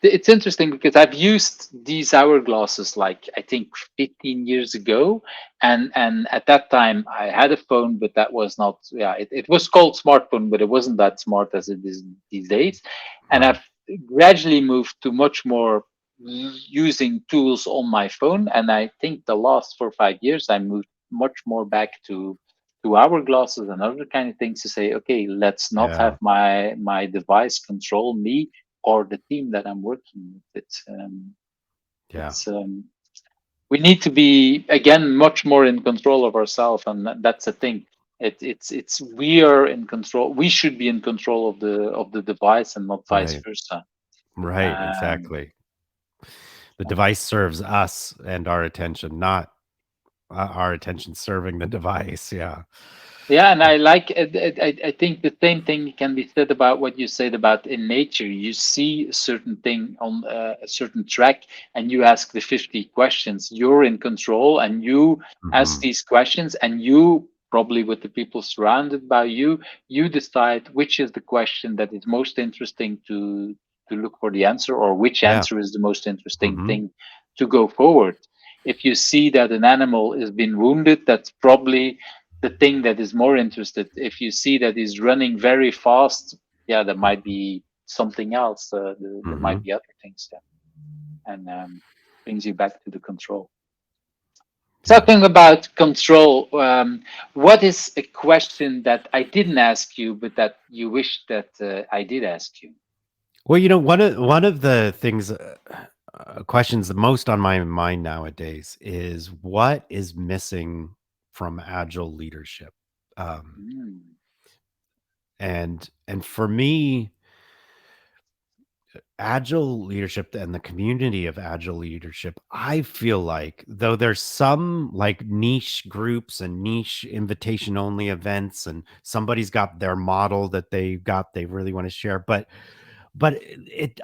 it's interesting because I've used these hourglasses like I think 15 years ago, and at that time I had a phone, but that was not, yeah, it was called smartphone, but it wasn't that smart as it is these days. And Right. I've gradually moved to much more using tools on my phone, and I think the last 4 or 5 years I moved much more back to hourglasses and other kind of things to say, okay, let's not Yeah. have my device control me or the team that I'm working with. Yeah. It's we need to be again much more in control of ourselves, and that's the thing. It's we are in control. We should be in control of the device and not vice Right. versa. Right. Um, Exactly. The device serves us and our attention, not our attention serving the device. Yeah. Yeah, and I like it. I think the same thing can be said about what you said about in nature. You see a certain thing on a certain track, and you ask the 50 questions. You're in control, and you ask Hmm. these questions, and you probably with the people surrounded by you, you decide which is the question that is most interesting to look for the answer, or which Yeah. answer is the most interesting Hmm. thing to go forward. If you see that an animal is been wounded, that's probably the thing that is more interested. If you see that he's running very fast, yeah, there might be something else. There might Hmm. be other things there, and brings you back to the control. Yeah. Talking about control, what is a question that I didn't ask you, but that you wish that I did ask you? Well, one of the things, questions the most on my mind nowadays is what is missing from agile leadership, um, Mm. and for me, agile leadership and the community of agile leadership, I feel like though there's some like niche groups and niche invitation only events, and somebody's got their model that they really want to share, but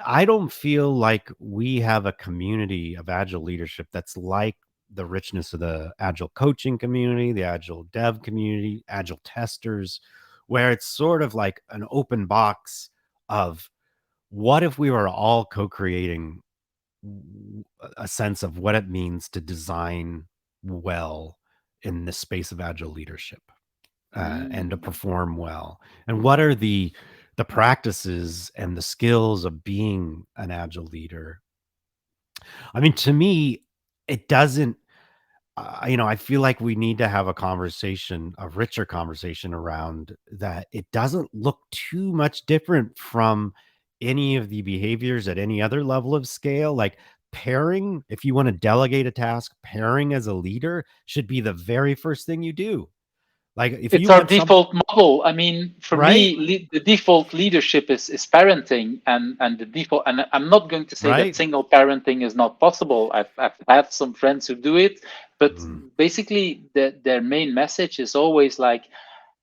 I don't feel like we have a community of agile leadership that's like the richness of the agile coaching community, the agile dev community, agile testers, where it's sort of like an open box of what if we were all co-creating a sense of what it means to design well in the space of agile leadership, and to Mm. perform well, and what are the practices and the skills of being an agile leader. I mean, to me, it doesn't, I feel like we need to have a conversation, a richer conversation around that. It doesn't look too much different from any of the behaviors at any other level of scale. Like pairing, if you want to delegate a task, pairing as a leader should be the very first thing you do. Like if It's you our want some, default model. I mean, for right? me, the default leadership is parenting, and the default. And I'm not going to say that Right? single parenting is not possible. I've had some friends who do it, but Mm, basically, their main message is always like,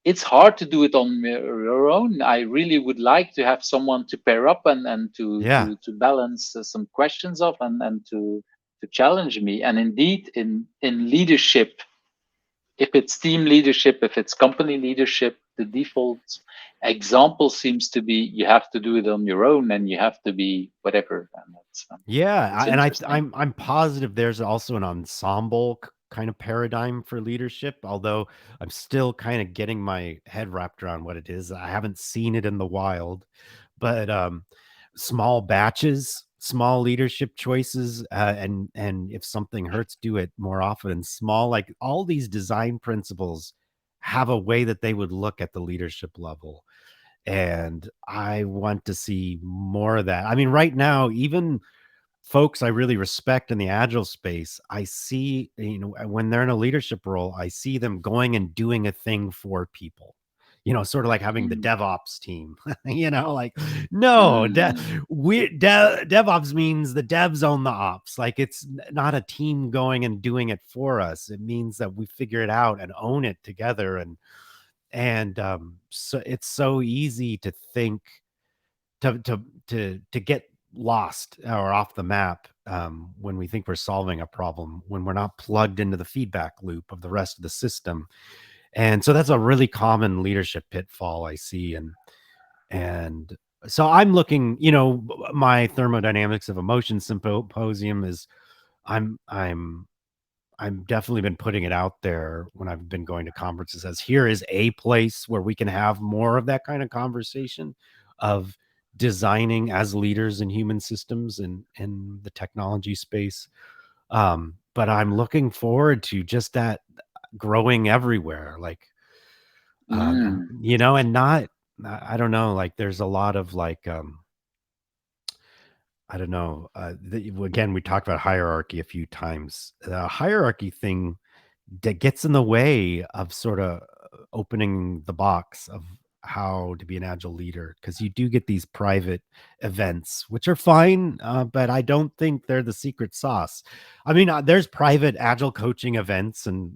it's hard to do it on your own. I really would like to have someone to pair up and yeah. to balance some questions off and to challenge me. And indeed, in leadership, if it's team leadership, if it's company leadership, the default example seems to be you have to do it on your own and you have to be whatever. And Yeah, it's and interesting. I'm positive there's also an ensemble kind of paradigm for leadership, although I'm still kind of getting my head wrapped around what it is. I haven't seen it in the wild, but small batches, small leadership choices, and if something hurts, do it more often. And small, like all these design principles have a way that they would look at the leadership level. And I want to see more of that. I mean, right now, even folks I really respect in the agile space, I see, when they're in a leadership role, I see them going and doing a thing for people. Sort of like having the Mm. DevOps team. Like no, Mm. DevOps means the devs own the ops. Like it's not a team going and doing it for us. It means that we figure it out and own it together. And so it's so easy to think to get lost or off the map when we think we're solving a problem, when we're not plugged into the feedback loop of the rest of the system. And so that's a really common leadership pitfall I see. And so I'm looking, my thermodynamics of emotion symposium is I'm definitely been putting it out there when I've been going to conferences as here is a place where we can have more of that kind of conversation of designing as leaders in human systems and in the technology space. But I'm looking forward to just that growing everywhere, like, and Mm. and not, I don't know, like there's a lot of like, I don't know. Again, we talked about hierarchy a few times. The hierarchy thing that gets in the way of sort of opening the box of how to be an agile leader, because you do get these private events which are fine, but I don't think they're the secret sauce. I mean, there's private agile coaching events and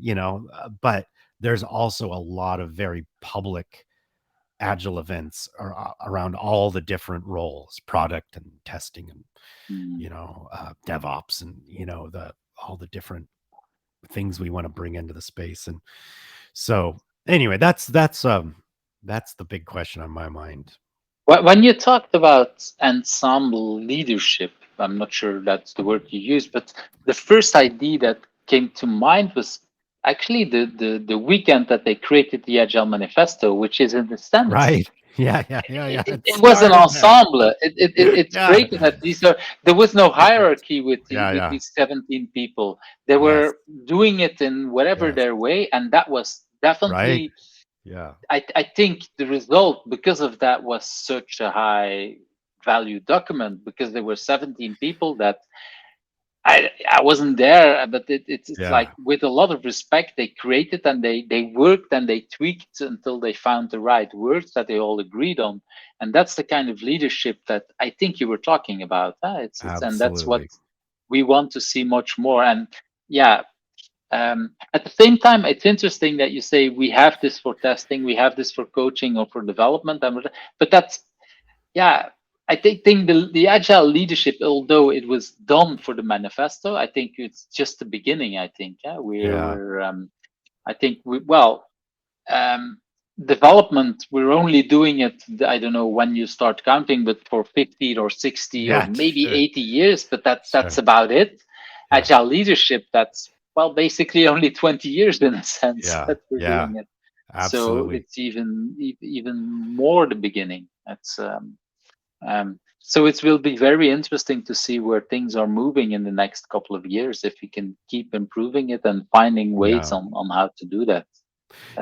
but there's also a lot of very public agile events around all the different roles, product and testing and Mm. DevOps and the all the different things we want to bring into the space. And so anyway, that's the big question on my mind. When you talked about ensemble leadership, I'm not sure that's the word you used, but the first idea that came to mind was actually the weekend that they created the Agile Manifesto, which is in the sense Right. Yeah. It it was an started there. ensemble. It's Yeah. great that there was no It's hierarchy with yeah. these 17 people. They Yes. were doing it in whatever Yes. their way, and that was Right. definitely Yeah. I think the result because of that was such a high value document because there were 17 people that I wasn't there, but it's like Yeah. with a lot of respect they created and they worked and they tweaked until they found the right words that they all agreed on, and that's the kind of leadership that I think you were talking about. It's and that's what Absolutely. we want to see much more. And yeah, at the same time, it's interesting that you say we have this for testing, we have this for coaching or for development, but that's yeah. I think the agile leadership, although it was done for the manifesto, I think it's just the beginning. I think Yeah. I think um, development we're only doing it. I don't know when you start counting, but for 50 or 60 or Yeah. maybe Sure. 80 years, but that's Sure. about it. Yeah. Agile leadership, that's well basically only 20 years in a sense Yeah. that we're Yeah. doing it. So Absolutely. it's even more the beginning. That's so it will be very interesting to see where things are moving in the next couple of years if we can keep improving it and finding ways Yeah. on how to do that.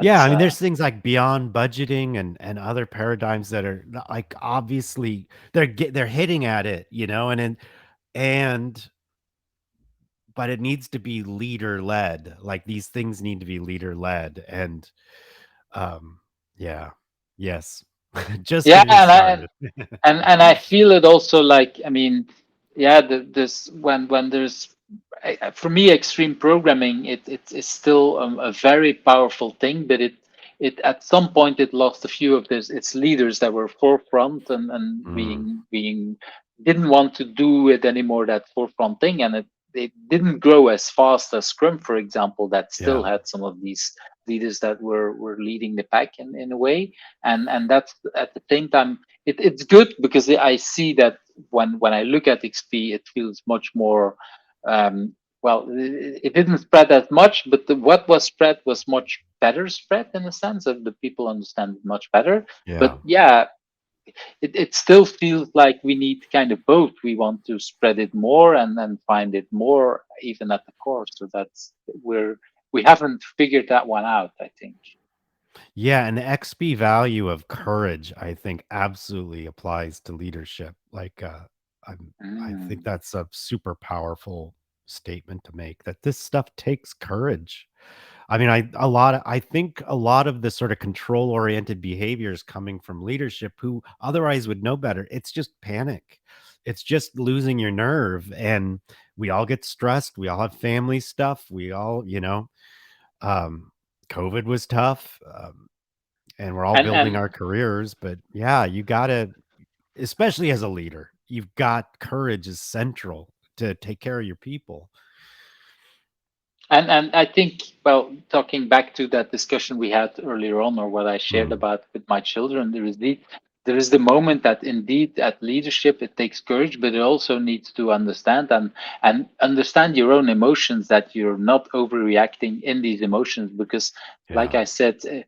Yeah, That's I mean, there's things like beyond budgeting and other paradigms that are like obviously they're hitting at it, and but it needs to be leader led. Like these things need to be leader led, and um, yeah, yes, just yeah, getting started. and I feel it also like I mean, yeah, this when there's for me extreme programming it's still a very powerful thing, but it at some point it lost a few of its leaders that were forefront and Mm, being didn't want to do it anymore that forefront thing, and it didn't grow as fast as Scrum, for example, that still yeah, had some of these leaders that were leading the pack in a way, and that's at the same time it's good because I see that when I look at XP, it feels much more. It didn't spread as much, but what was spread was much better spread in a sense of the people understand it much better. yeah. But yeah, it still feels like we need kind of both. We want to spread it more and then find it more even at the core. So that's we haven't figured that one out, I think. Yeah, and the XP value of courage, I think, absolutely applies to leadership. Like, I think Mm. that's a super powerful statement to make. That this stuff takes courage. I mean, I think a lot of the sort of control oriented behaviors coming from leadership who otherwise would know better. It's just panic. It's just losing your nerve, and we all get stressed. We all have family stuff. We all, um, COVID was tough. And we're all building And our careers, but yeah, you gotta, especially as a leader, you've got courage is central to take care of your people. And I think, well, talking back to that discussion we had earlier on, or what I shared Mm, about with my children, there is the moment that indeed at leadership it takes courage, but it also needs to understand and understand your own emotions, that you're not overreacting in these emotions. Because, like yeah, I said,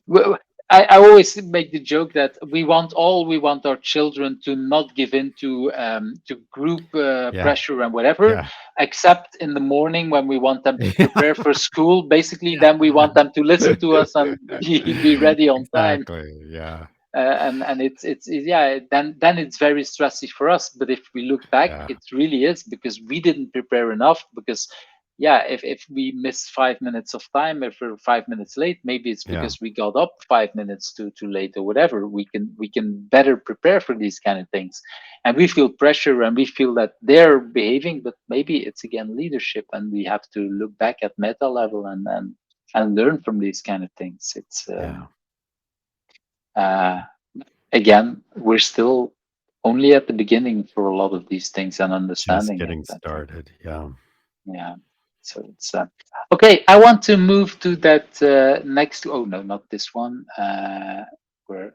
well, I always make the joke that we want our children to not give in to group yeah, pressure and whatever, yeah, except in the morning when we want them to prepare for school. Basically, yeah. then we want them to listen to us and be ready on time. Exactly. Yeah, And yeah, then it's very stressy for us. But if we look back, yeah, it really is because we didn't prepare enough. Because yeah, if we miss 5 minutes of time, if we're 5 minutes late, maybe it's yeah, because we got up 5 minutes too late or whatever. We can better prepare for these kind of things, and we feel pressure and we feel that they're behaving, but maybe it's again leadership, and we have to look back at meta level and learn from these kind of things. It's yeah. uh, again, we're still only at the beginning for a lot of these things and Just understanding it, getting I think. started. Yeah. Yeah. So it's okay. I want to move to that next. Oh no, not this one. Where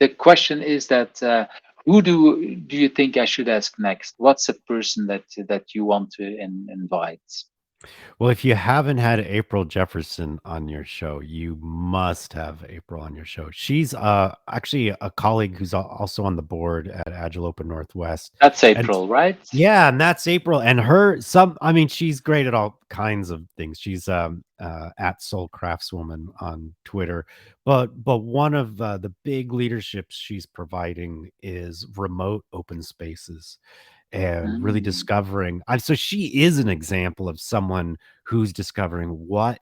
the question is that who do you think I should ask next? What's a person that you want to invite? Well, if you haven't had April Jefferson on your show, you must have April on your show. She's actually a colleague who's also on the board at Agile Open Northwest. That's And April, right? yeah, and that's April. And her some I mean, she's great at all kinds of things. She's at Soul Craftswoman on Twitter. But one of the big leaderships she's providing is remote open spaces and really Mm. discovering so she is an example of someone who's discovering what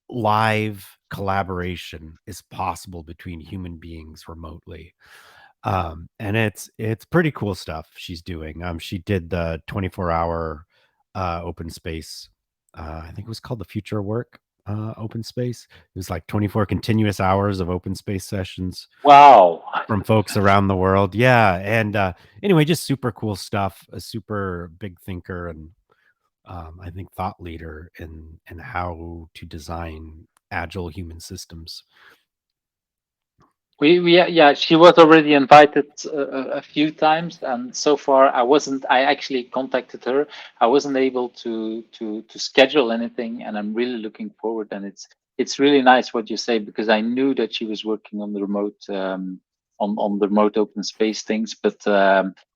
live collaboration is possible between human beings remotely. And it's pretty cool stuff she's doing. She did the 24-hour open space. I think it was called the Future of Work open space. It was like 24 continuous hours of open space sessions Wow. from folks around the world. Yeah. And anyway, just super cool stuff. A super big thinker and I think thought leader in how to design agile human systems. Yeah, she was already invited a few times, and so far I wasn't. I actually contacted her. I wasn't able to schedule anything, and I'm really looking forward. And it's really nice what you say, because I knew that she was working on the remote on the remote open space things, but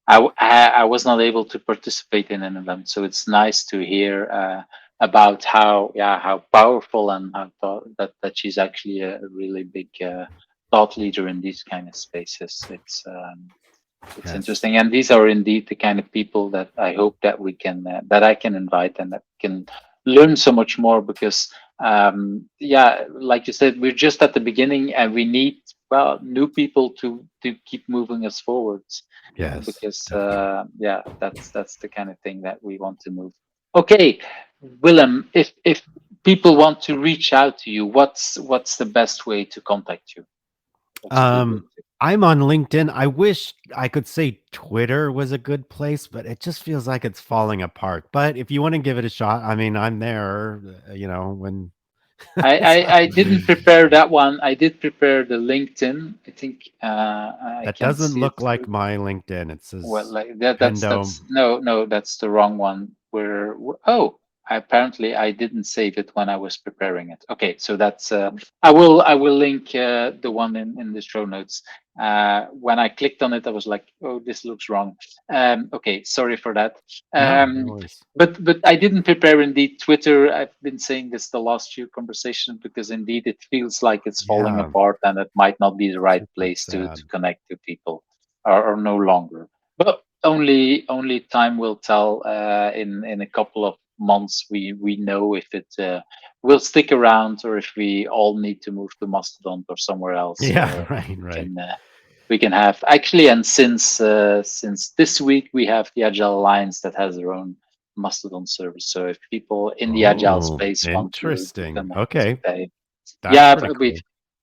I was not able to participate in any of them. So it's nice to hear about how powerful and how that she's actually a really big. Thought leader in these kind of spaces. It's Yes. interesting, and these are indeed the kind of people that I hope that we can that I can invite and that can learn so much more. Because yeah, like you said, we're just at the beginning, and we need, well, new people to keep moving us forwards. Yes, Because definitely. yeah, that's the kind of thing that we want to move. Okay, Willem, if people want to reach out to you, what's the best way to contact you? What's a good way Um, to? I'm on LinkedIn. I wish I could say Twitter was a good place, but it just feels like it's falling apart. But if you want to give it a shot, I mean, I'm there, when so I didn't prepare that one. I did prepare the LinkedIn. I think I that can doesn't see it. look like my LinkedIn. It Well, says like that, Pendo. that's no, that's the wrong one. Oh, apparently I didn't save it when I was preparing it. Okay, so that's I will link the one in the show notes. When I clicked on it, I was like, oh, this looks wrong. Okay, sorry for that. No, no Um, worries. but I didn't prepare indeed Twitter. I've been saying this the last few conversations, because indeed it feels like it's falling Yeah, apart, and it might not be the right super place to sad. connect to people, or no longer. But only time will tell. In a couple of months, we know if it will stick around, or if we all need to move to Mastodon or somewhere else Yeah, where right, we right. can have actually. And since this week, we have the Agile Alliance that has their own Mastodon service. So if people in the Agile Oh, space want to interesting. connect, Okay, they that's yeah, pretty we cool.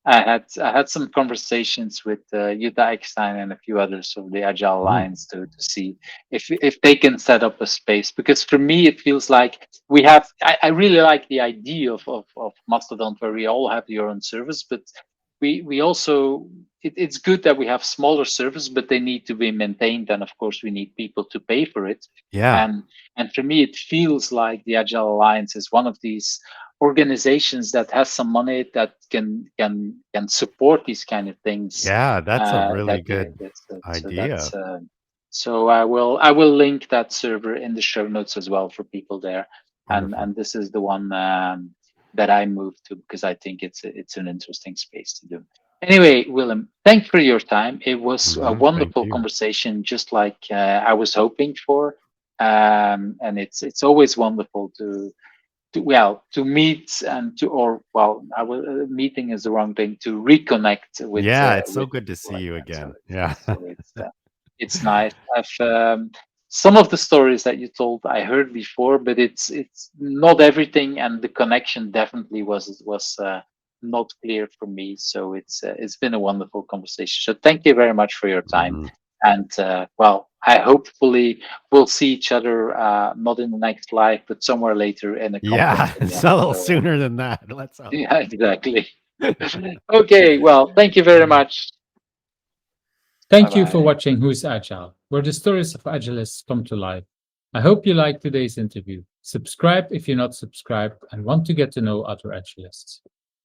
I had some conversations with Jutta Eckstein and a few others of the Agile Alliance to see if they can set up a space. Because for me, it feels like we have. I really like the idea of Mastodon, where we all have your own service, but we also it's good that we have smaller servers, but they need to be maintained, and of course we need people to pay for it. Yeah. And for me, it feels like the Agile Alliance is one of these organizations that has some money that can support these kind of things. Yeah, that's a really That good so idea. so I will link that server in the show notes as well for people there. Wonderful. And this is the one that I moved to because I think it's an interesting space to do. Anyway, Willem, thanks for your time. It was a Thank wonderful you. conversation, just like I was hoping for. And it's always wonderful to meet and meeting is the wrong thing, to reconnect with Yeah, it's so with good to people see like you that. again. So Yeah. it's nice. I've some of the stories that you told I heard before, but it's not everything, and the connection definitely was not clear for me. So it's been a wonderful conversation. So thank you very much for your time. Mhm. And I hopefully we'll see each other not in the next life, but somewhere later in a Yeah, conference it's again. a little So, sooner than that. Let's hope. yeah, exactly. Okay, well, thank you very much. Thank you for Bye-bye. watching Who's Agile, where the stories of agilists come to life. I hope you liked today's interview. Subscribe if you're not subscribed and want to get to know other agilists.